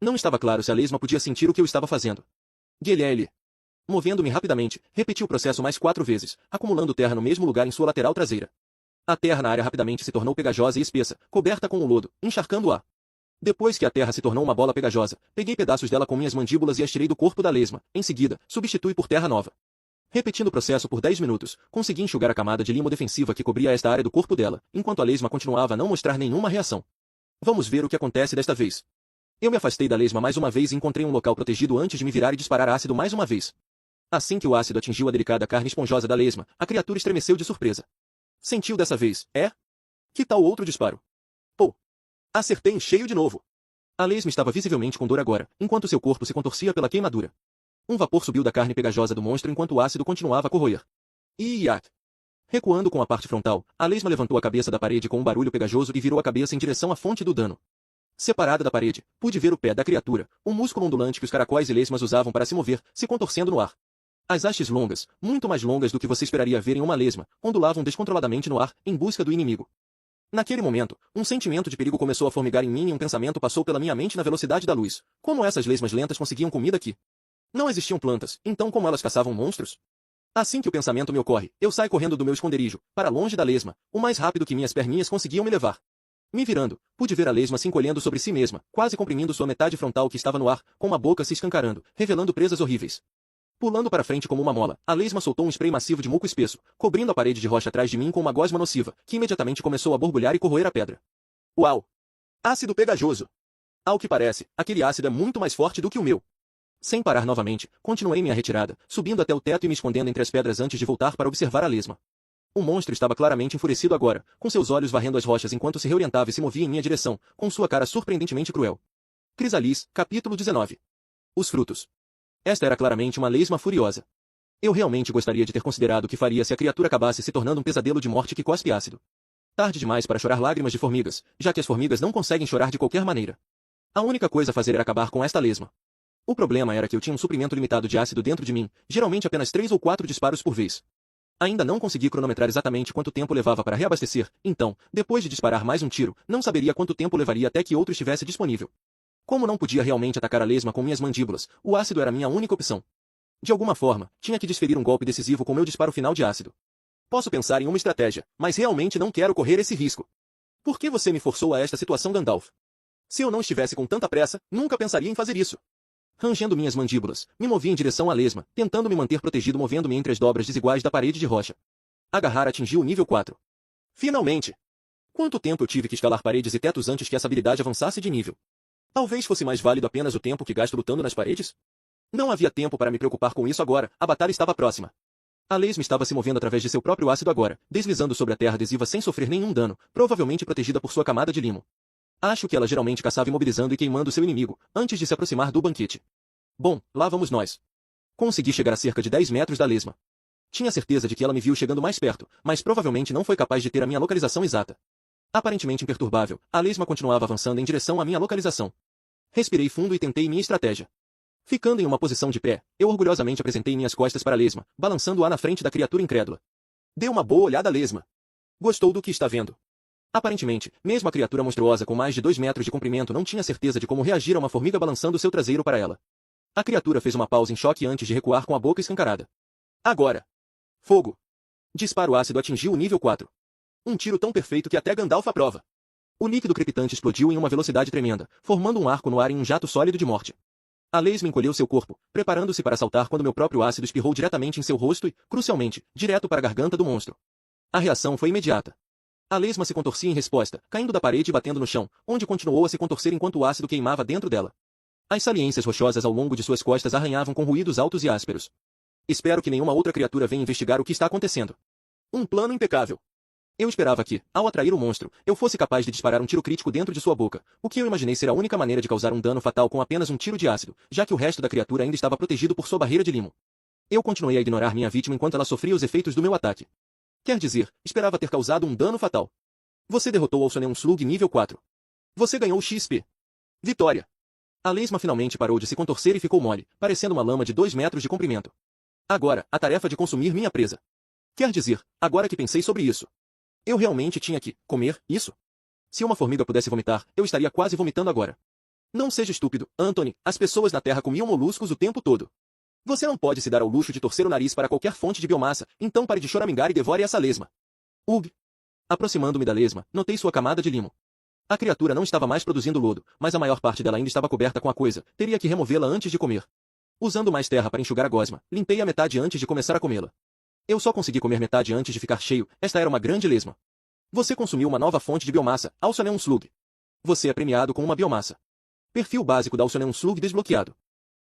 Não estava claro se a lesma podia sentir o que eu estava fazendo. Guilherme. Movendo-me rapidamente, repeti o processo mais 4 vezes, acumulando terra no mesmo lugar em sua lateral traseira. A terra na área rapidamente se tornou pegajosa e espessa, coberta com o lodo, encharcando-a. Depois que a terra se tornou uma bola pegajosa, peguei pedaços dela com minhas mandíbulas e as tirei do corpo da lesma. Em seguida, substituí por terra nova. Repetindo o processo por 10 minutos, consegui enxugar a camada de limo defensiva que cobria esta área do corpo dela, enquanto a lesma continuava a não mostrar nenhuma reação. Vamos ver o que acontece desta vez. Eu me afastei da lesma mais uma vez e encontrei um local protegido antes de me virar e disparar ácido mais uma vez. Assim que o ácido atingiu a delicada carne esponjosa da lesma, a criatura estremeceu de surpresa. Sentiu dessa vez, é? Que tal outro disparo? Pô! Acertei em cheio de novo. A lesma estava visivelmente com dor agora, enquanto seu corpo se contorcia pela queimadura. Um vapor subiu da carne pegajosa do monstro enquanto o ácido continuava a corroer. Iac! Recuando com a parte frontal, a lesma levantou a cabeça da parede com um barulho pegajoso e virou a cabeça em direção à fonte do dano. Separada da parede, pude ver o pé da criatura, o músculo ondulante que os caracóis e lesmas usavam para se mover, se contorcendo no ar. As hastes longas, muito mais longas do que você esperaria ver em uma lesma, ondulavam descontroladamente no ar, em busca do inimigo. Naquele momento, um sentimento de perigo começou a formigar em mim e um pensamento passou pela minha mente na velocidade da luz. Como essas lesmas lentas conseguiam comida aqui? Não existiam plantas, então como elas caçavam monstros? Assim que o pensamento me ocorre, eu saio correndo do meu esconderijo, para longe da lesma, o mais rápido que minhas perninhas conseguiam me levar. Me virando, pude ver a lesma se encolhendo sobre si mesma, quase comprimindo sua metade frontal que estava no ar, com uma boca se escancarando, revelando presas horríveis. Pulando para frente como uma mola, a lesma soltou um spray massivo de muco espesso, cobrindo a parede de rocha atrás de mim com uma gosma nociva, que imediatamente começou a borbulhar e corroer a pedra. Uau! Ácido pegajoso! Ao que parece, aquele ácido é muito mais forte do que o meu. Sem parar novamente, continuei minha retirada, subindo até o teto e me escondendo entre as pedras antes de voltar para observar a lesma. O monstro estava claramente enfurecido agora, com seus olhos varrendo as rochas enquanto se reorientava e se movia em minha direção, com sua cara surpreendentemente cruel. Crisalis, capítulo 19. Os frutos. Esta era claramente uma lesma furiosa. Eu realmente gostaria de ter considerado o que faria se a criatura acabasse se tornando um pesadelo de morte que cospe ácido. Tarde demais para chorar lágrimas de formigas, já que as formigas não conseguem chorar de qualquer maneira. A única coisa a fazer era acabar com esta lesma. O problema era que eu tinha um suprimento limitado de ácido dentro de mim, geralmente apenas 3 ou 4 disparos por vez. Ainda não consegui cronometrar exatamente quanto tempo levava para reabastecer, então, depois de disparar mais um tiro, não saberia quanto tempo levaria até que outro estivesse disponível. Como não podia realmente atacar a lesma com minhas mandíbulas, o ácido era minha única opção. De alguma forma, tinha que desferir um golpe decisivo com meu disparo final de ácido. Posso pensar em uma estratégia, mas realmente não quero correr esse risco. Por que você me forçou a esta situação, Gandalf? Se eu não estivesse com tanta pressa, nunca pensaria em fazer isso. Rangendo minhas mandíbulas, me movi em direção à lesma, tentando me manter protegido movendo-me entre as dobras desiguais da parede de rocha. Agarrar atingiu o nível 4. Finalmente! Quanto tempo eu tive que escalar paredes e tetos antes que essa habilidade avançasse de nível? Talvez fosse mais válido apenas o tempo que gasto lutando nas paredes? Não havia tempo para me preocupar com isso agora, a batalha estava próxima. A lesma estava se movendo através de seu próprio ácido agora, deslizando sobre a terra adesiva sem sofrer nenhum dano, provavelmente protegida por sua camada de limo. Acho que ela geralmente caçava imobilizando e queimando seu inimigo, antes de se aproximar do banquete. Bom, lá vamos nós. Consegui chegar a cerca de 10 metros da lesma. Tinha certeza de que ela me viu chegando mais perto, mas provavelmente não foi capaz de ter a minha localização exata. Aparentemente imperturbável, a lesma continuava avançando em direção à minha localização. Respirei fundo e tentei minha estratégia. Ficando em uma posição de pé, eu orgulhosamente apresentei minhas costas para a lesma, balançando-a na frente da criatura incrédula. Dê uma boa olhada à lesma. Gostou do que está vendo? Aparentemente, mesmo a criatura monstruosa com mais de 2 metros de comprimento não tinha certeza de como reagir a uma formiga balançando seu traseiro para ela. A criatura fez uma pausa em choque antes de recuar com a boca escancarada. Agora! Fogo! Disparo ácido atingiu o nível 4. Um tiro tão perfeito que até Gandalf aprova. O líquido crepitante explodiu em uma velocidade tremenda, formando um arco no ar em um jato sólido de morte. A lesma encolheu seu corpo, preparando-se para saltar quando meu próprio ácido espirrou diretamente em seu rosto e, crucialmente, direto para a garganta do monstro. A reação foi imediata. A lesma se contorcia em resposta, caindo da parede e batendo no chão, onde continuou a se contorcer enquanto o ácido queimava dentro dela. As saliências rochosas ao longo de suas costas arranhavam com ruídos altos e ásperos. Espero que nenhuma outra criatura venha investigar o que está acontecendo. Um plano impecável. Eu esperava que, ao atrair o monstro, eu fosse capaz de disparar um tiro crítico dentro de sua boca, o que eu imaginei ser a única maneira de causar um dano fatal com apenas um tiro de ácido, já que o resto da criatura ainda estava protegido por sua barreira de limo. Eu continuei a ignorar minha vítima enquanto ela sofria os efeitos do meu ataque. Quer dizer, esperava ter causado um dano fatal. Você derrotou o Sonian Slug nível 4. Você ganhou XP. Vitória. A lesma finalmente parou de se contorcer e ficou mole, parecendo uma lama de 2 metros de comprimento. Agora, a tarefa de consumir minha presa. Quer dizer, agora que pensei sobre isso, eu realmente tinha que comer isso? Se uma formiga pudesse vomitar, eu estaria quase vomitando agora. Não seja estúpido, Anthony, as pessoas na Terra comiam moluscos o tempo todo. Você não pode se dar ao luxo de torcer o nariz para qualquer fonte de biomassa, então pare de choramingar e devore essa lesma. Ugh. Aproximando-me da lesma, notei sua camada de limo. A criatura não estava mais produzindo lodo, mas a maior parte dela ainda estava coberta com a coisa, teria que removê-la antes de comer. Usando mais terra para enxugar a gosma, limpei a metade antes de começar a comê-la. Eu só consegui comer metade antes de ficar cheio, esta era uma grande lesma. Você consumiu uma nova fonte de biomassa, Alsoneum Slug. Você é premiado com uma biomassa. Perfil básico da Alsoneum Slug desbloqueado.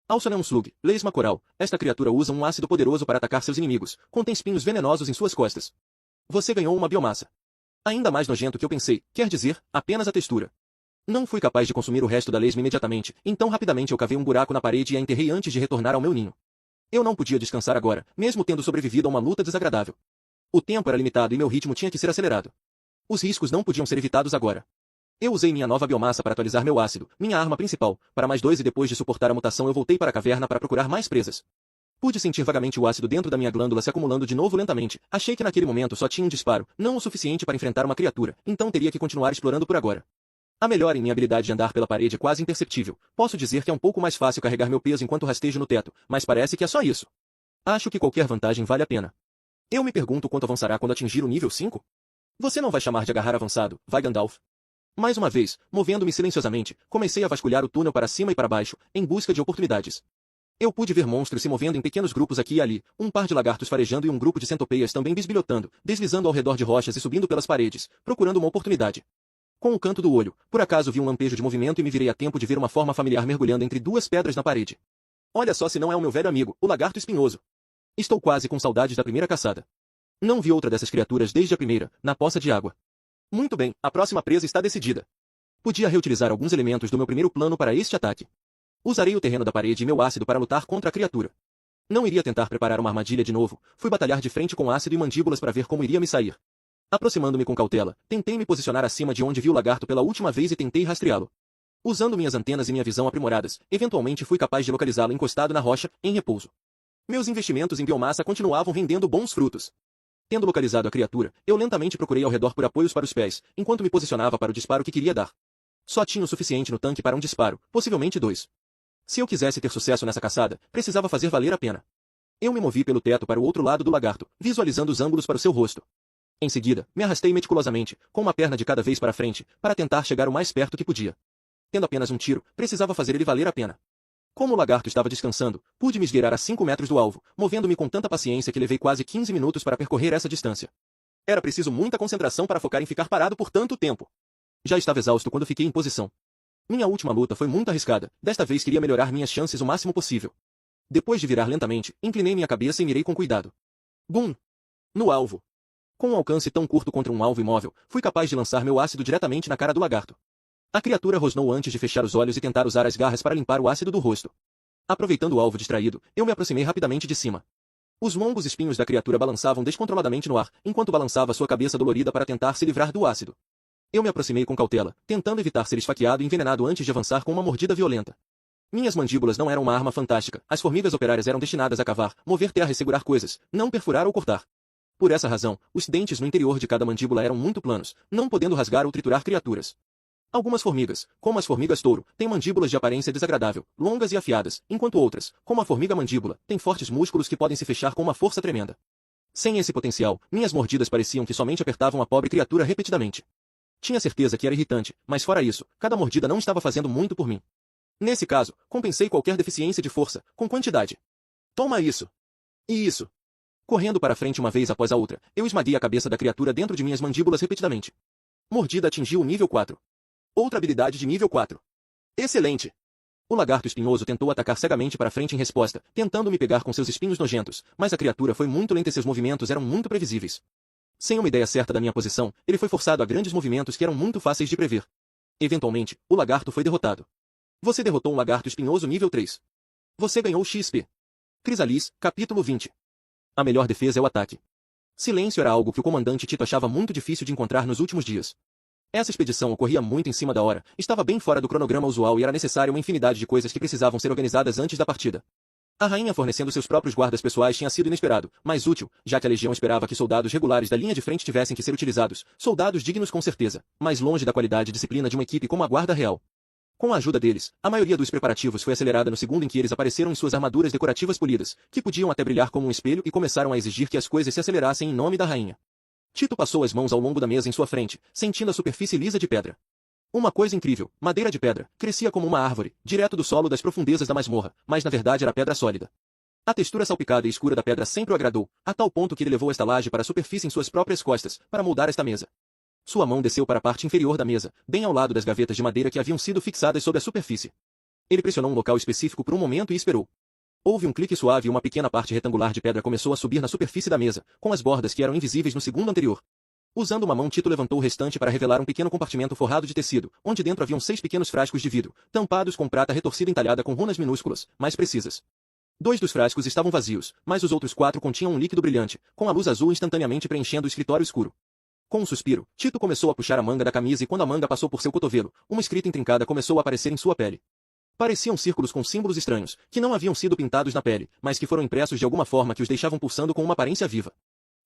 Alsoneum Slug, lesma coral. Esta criatura usa um ácido poderoso para atacar seus inimigos, contém espinhos venenosos em suas costas. Você ganhou uma biomassa. Ainda mais nojento que eu pensei, quer dizer, apenas a textura. Não fui capaz de consumir o resto da lesma imediatamente, então rapidamente eu cavei um buraco na parede e a enterrei antes de retornar ao meu ninho. Eu não podia descansar agora, mesmo tendo sobrevivido a uma luta desagradável. O tempo era limitado e meu ritmo tinha que ser acelerado. Os riscos não podiam ser evitados agora. Eu usei minha nova biomassa para atualizar meu ácido, minha arma principal, para mais 2 e depois de suportar a mutação eu voltei para a caverna para procurar mais presas. Pude sentir vagamente o ácido dentro da minha glândula se acumulando de novo lentamente. Achei que naquele momento só tinha um disparo, não o suficiente para enfrentar uma criatura, então teria que continuar explorando por agora. A melhora em minha habilidade de andar pela parede é quase imperceptível. Posso dizer que é um pouco mais fácil carregar meu peso enquanto rastejo no teto, mas parece que é só isso. Acho que qualquer vantagem vale a pena. Eu me pergunto quanto avançará quando atingir o nível 5? Você não vai chamar de agarrar avançado, vai Gandalf? Mais uma vez, movendo-me silenciosamente, comecei a vasculhar o túnel para cima e para baixo, em busca de oportunidades. Eu pude ver monstros se movendo em pequenos grupos aqui e ali, um par de lagartos farejando e um grupo de centopeias também bisbilhotando, deslizando ao redor de rochas e subindo pelas paredes, procurando uma oportunidade. Com o canto do olho, por acaso vi um lampejo de movimento e me virei a tempo de ver uma forma familiar mergulhando entre 2 pedras na parede. Olha só se não é o meu velho amigo, o lagarto espinhoso. Estou quase com saudades da primeira caçada. Não vi outra dessas criaturas desde a primeira, na poça de água. Muito bem, a próxima presa está decidida. Podia reutilizar alguns elementos do meu primeiro plano para este ataque. Usarei o terreno da parede e meu ácido para lutar contra a criatura. Não iria tentar preparar uma armadilha de novo, fui batalhar de frente com ácido e mandíbulas para ver como iria me sair. Aproximando-me com cautela, tentei me posicionar acima de onde vi o lagarto pela última vez e tentei rastreá-lo. Usando minhas antenas e minha visão aprimoradas, eventualmente fui capaz de localizá-lo encostado na rocha, em repouso. Meus investimentos em biomassa continuavam rendendo bons frutos. Tendo localizado a criatura, eu lentamente procurei ao redor por apoios para os pés, enquanto me posicionava para o disparo que queria dar. Só tinha o suficiente no tanque para um disparo, possivelmente 2. Se eu quisesse ter sucesso nessa caçada, precisava fazer valer a pena. Eu me movi pelo teto para o outro lado do lagarto, visualizando os ângulos para o seu rosto. Em seguida, me arrastei meticulosamente, com uma perna de cada vez para frente, para tentar chegar o mais perto que podia. Tendo apenas um tiro, precisava fazer ele valer a pena. Como o lagarto estava descansando, pude me esgueirar a 5 metros do alvo, movendo-me com tanta paciência que levei quase 15 minutos para percorrer essa distância. Era preciso muita concentração para focar em ficar parado por tanto tempo. Já estava exausto quando fiquei em posição. Minha última luta foi muito arriscada, desta vez queria melhorar minhas chances o máximo possível. Depois de virar lentamente, inclinei minha cabeça e mirei com cuidado. Bum! No alvo. Com um alcance tão curto contra um alvo imóvel, fui capaz de lançar meu ácido diretamente na cara do lagarto. A criatura rosnou antes de fechar os olhos e tentar usar as garras para limpar o ácido do rosto. Aproveitando o alvo distraído, eu me aproximei rapidamente de cima. Os longos espinhos da criatura balançavam descontroladamente no ar, enquanto balançava sua cabeça dolorida para tentar se livrar do ácido. Eu me aproximei com cautela, tentando evitar ser esfaqueado e envenenado antes de avançar com uma mordida violenta. Minhas mandíbulas não eram uma arma fantástica, as formigas operárias eram destinadas a cavar, mover terra e segurar coisas, não perfurar ou cortar. Por essa razão, os dentes no interior de cada mandíbula eram muito planos, não podendo rasgar ou triturar criaturas. Algumas formigas, como as formigas touro, têm mandíbulas de aparência desagradável, longas e afiadas, enquanto outras, como a formiga mandíbula, têm fortes músculos que podem se fechar com uma força tremenda. Sem esse potencial, minhas mordidas pareciam que somente apertavam a pobre criatura repetidamente. Tinha certeza que era irritante, mas fora isso, cada mordida não estava fazendo muito por mim. Nesse caso, compensei qualquer deficiência de força, com quantidade. Toma isso! E isso! Correndo para frente uma vez após a outra, eu esmaguei a cabeça da criatura dentro de minhas mandíbulas repetidamente. Mordida atingiu o nível 4. Outra habilidade de nível 4. Excelente! O lagarto espinhoso tentou atacar cegamente para frente em resposta, tentando me pegar com seus espinhos nojentos, mas a criatura foi muito lenta e seus movimentos eram muito previsíveis. Sem uma ideia certa da minha posição, ele foi forçado a grandes movimentos que eram muito fáceis de prever. Eventualmente, o lagarto foi derrotado. Você derrotou um lagarto espinhoso nível 3. Você ganhou XP. Crisalis, capítulo 20. A melhor defesa é o ataque. Silêncio era algo que o comandante Tito achava muito difícil de encontrar nos últimos dias. Essa expedição ocorria muito em cima da hora, estava bem fora do cronograma usual e era necessária uma infinidade de coisas que precisavam ser organizadas antes da partida. A rainha fornecendo seus próprios guardas pessoais tinha sido inesperado, mas útil, já que a legião esperava que soldados regulares da linha de frente tivessem que ser utilizados, soldados dignos com certeza, mas longe da qualidade e disciplina de uma equipe como a Guarda Real. Com a ajuda deles, a maioria dos preparativos foi acelerada no segundo em que eles apareceram em suas armaduras decorativas polidas, que podiam até brilhar como um espelho e começaram a exigir que as coisas se acelerassem em nome da rainha. Tito passou as mãos ao longo da mesa em sua frente, sentindo a superfície lisa de pedra. Uma coisa incrível, madeira de pedra, crescia como uma árvore, direto do solo das profundezas da masmorra, mas na verdade era pedra sólida. A textura salpicada e escura da pedra sempre o agradou, a tal ponto que ele levou esta laje para a superfície em suas próprias costas, para moldar esta mesa. Sua mão desceu para a parte inferior da mesa, bem ao lado das gavetas de madeira que haviam sido fixadas sobre a superfície. Ele pressionou um local específico por um momento e esperou. Houve um clique suave e uma pequena parte retangular de pedra começou a subir na superfície da mesa, com as bordas que eram invisíveis no segundo anterior. Usando uma mão, Tito levantou o restante para revelar um pequeno compartimento forrado de tecido, onde dentro haviam 6 pequenos frascos de vidro, tampados com prata retorcida entalhada com runas minúsculas, mais precisas. 2 dos frascos estavam vazios, mas os outros 4 continham um líquido brilhante, com a luz azul instantaneamente preenchendo o escritório escuro. Com um suspiro, Tito começou a puxar a manga da camisa e quando a manga passou por seu cotovelo, uma escrita intrincada começou a aparecer em sua pele. Pareciam círculos com símbolos estranhos, que não haviam sido pintados na pele, mas que foram impressos de alguma forma que os deixavam pulsando com uma aparência viva.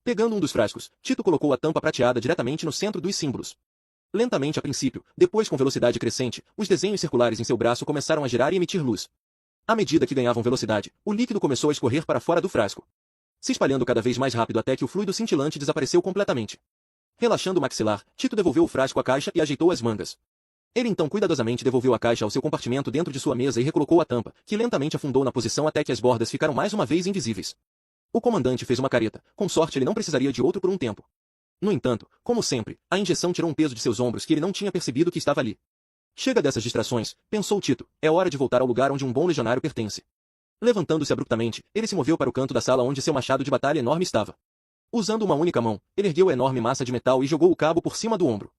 Pegando um dos frascos, Tito colocou a tampa prateada diretamente no centro dos símbolos. Lentamente a princípio, depois com velocidade crescente, os desenhos circulares em seu braço começaram a girar e emitir luz. À medida que ganhavam velocidade, o líquido começou a escorrer para fora do frasco, se espalhando cada vez mais rápido até que o fluido cintilante desapareceu completamente. Relaxando o maxilar, Tito devolveu o frasco à caixa e ajeitou as mangas. Ele então cuidadosamente devolveu a caixa ao seu compartimento dentro de sua mesa e recolocou a tampa, que lentamente afundou na posição até que as bordas ficaram mais uma vez invisíveis. O comandante fez uma careta, com sorte ele não precisaria de outro por um tempo. No entanto, como sempre, a injeção tirou um peso de seus ombros que ele não tinha percebido que estava ali. Chega dessas distrações, pensou Tito, é hora de voltar ao lugar onde um bom legionário pertence. Levantando-se abruptamente, ele se moveu para o canto da sala onde seu machado de batalha enorme estava. Usando uma única mão, ele ergueu a enorme massa de metal e jogou o cabo por cima do ombro.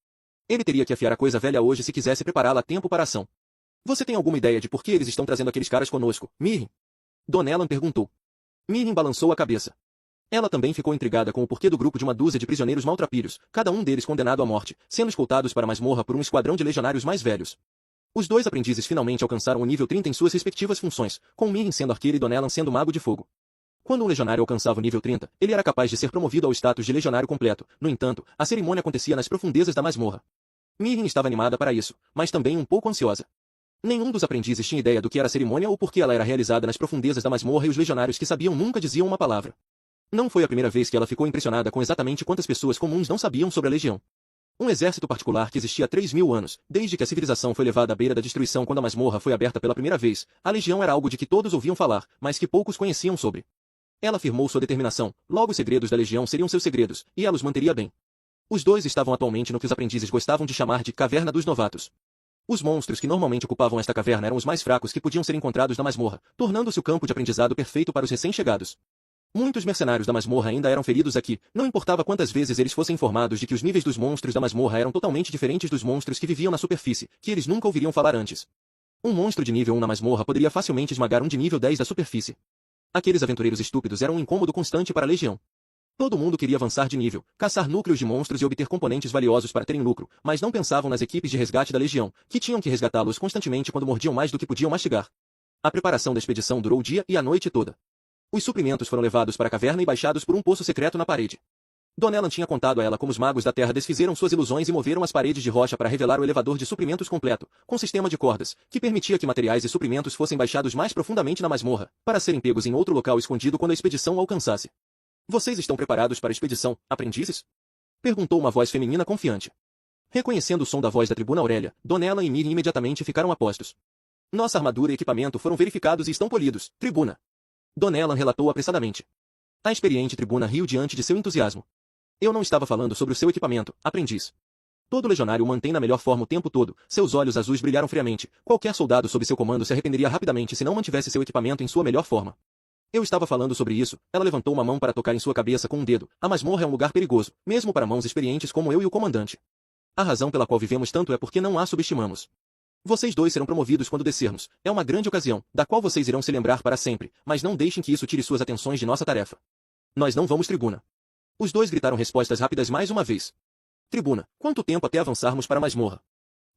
Ele teria que afiar a coisa velha hoje se quisesse prepará-la a tempo para a ação. Você tem alguma ideia de por que eles estão trazendo aqueles caras conosco, Mirren? Donnellan perguntou. Mirren balançou a cabeça. Ela também ficou intrigada com o porquê do grupo de uma dúzia de prisioneiros maltrapilhos, cada um deles condenado à morte, sendo escoltados para a masmorra por um esquadrão de legionários mais velhos. Os 2 aprendizes finalmente alcançaram o nível 30 em suas respectivas funções, com Mirren sendo arqueiro e Donnellan sendo mago de fogo. Quando um legionário alcançava o nível 30, ele era capaz de ser promovido ao status de legionário completo. No entanto, a cerimônia acontecia nas profundezas da masmorra. Mirren estava animada para isso, mas também um pouco ansiosa. Nenhum dos aprendizes tinha ideia do que era a cerimônia ou por que ela era realizada nas profundezas da masmorra e os legionários que sabiam nunca diziam uma palavra. Não foi a primeira vez que ela ficou impressionada com exatamente quantas pessoas comuns não sabiam sobre a legião. Um exército particular que existia há 3.000 anos, desde que a civilização foi levada à beira da destruição quando a masmorra foi aberta pela primeira vez, a legião era algo de que todos ouviam falar, mas que poucos conheciam sobre. Ela afirmou sua determinação, logo os segredos da legião seriam seus segredos, e ela os manteria bem. Os 2 estavam atualmente no que os aprendizes gostavam de chamar de Caverna dos Novatos. Os monstros que normalmente ocupavam esta caverna eram os mais fracos que podiam ser encontrados na masmorra, tornando-se o campo de aprendizado perfeito para os recém-chegados. Muitos mercenários da masmorra ainda eram feridos aqui, não importava quantas vezes eles fossem informados de que os níveis dos monstros da masmorra eram totalmente diferentes dos monstros que viviam na superfície, que eles nunca ouviriam falar antes. Um monstro de nível 1 na masmorra poderia facilmente esmagar um de nível 10 da superfície. Aqueles aventureiros estúpidos eram um incômodo constante para a legião. Todo mundo queria avançar de nível, caçar núcleos de monstros e obter componentes valiosos para terem lucro, mas não pensavam nas equipes de resgate da legião, que tinham que resgatá-los constantemente quando mordiam mais do que podiam mastigar. A preparação da expedição durou o dia e a noite toda. Os suprimentos foram levados para a caverna e baixados por um poço secreto na parede. Donnellan tinha contado a ela como os magos da Terra desfizeram suas ilusões e moveram as paredes de rocha para revelar o elevador de suprimentos completo, com sistema de cordas, que permitia que materiais e suprimentos fossem baixados mais profundamente na masmorra, para serem pegos em outro local escondido quando a expedição o alcançasse. Vocês estão preparados para a expedição, aprendizes? Perguntou uma voz feminina confiante. Reconhecendo o som da voz da tribuna Aurélia, Donnellan e Mirren imediatamente ficaram a postos. Nossa armadura e equipamento foram verificados e estão polidos, tribuna. Donnellan relatou apressadamente. A experiente tribuna riu diante de seu entusiasmo. Eu não estava falando sobre o seu equipamento, aprendiz. Todo legionário o mantém na melhor forma o tempo todo, seus olhos azuis brilharam friamente, qualquer soldado sob seu comando se arrependeria rapidamente se não mantivesse seu equipamento em sua melhor forma. Eu estava falando sobre isso, ela levantou uma mão para tocar em sua cabeça com um dedo, a masmorra é um lugar perigoso, mesmo para mãos experientes como eu e o comandante. A razão pela qual vivemos tanto é porque não a subestimamos. Vocês 2 serão promovidos quando descermos, é uma grande ocasião, da qual vocês irão se lembrar para sempre, mas não deixem que isso tire suas atenções de nossa tarefa. Nós não vamos tribuna. Os 2 gritaram respostas rápidas mais uma vez. Tribuna, quanto tempo até avançarmos para a masmorra?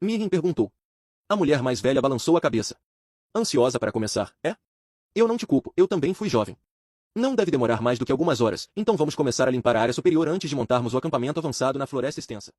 Mirin perguntou. A mulher mais velha balançou a cabeça. Ansiosa para começar, é? Eu não te culpo, eu também fui jovem. Não deve demorar mais do que algumas horas, então vamos começar a limpar a área superior antes de montarmos o acampamento avançado na floresta extensa.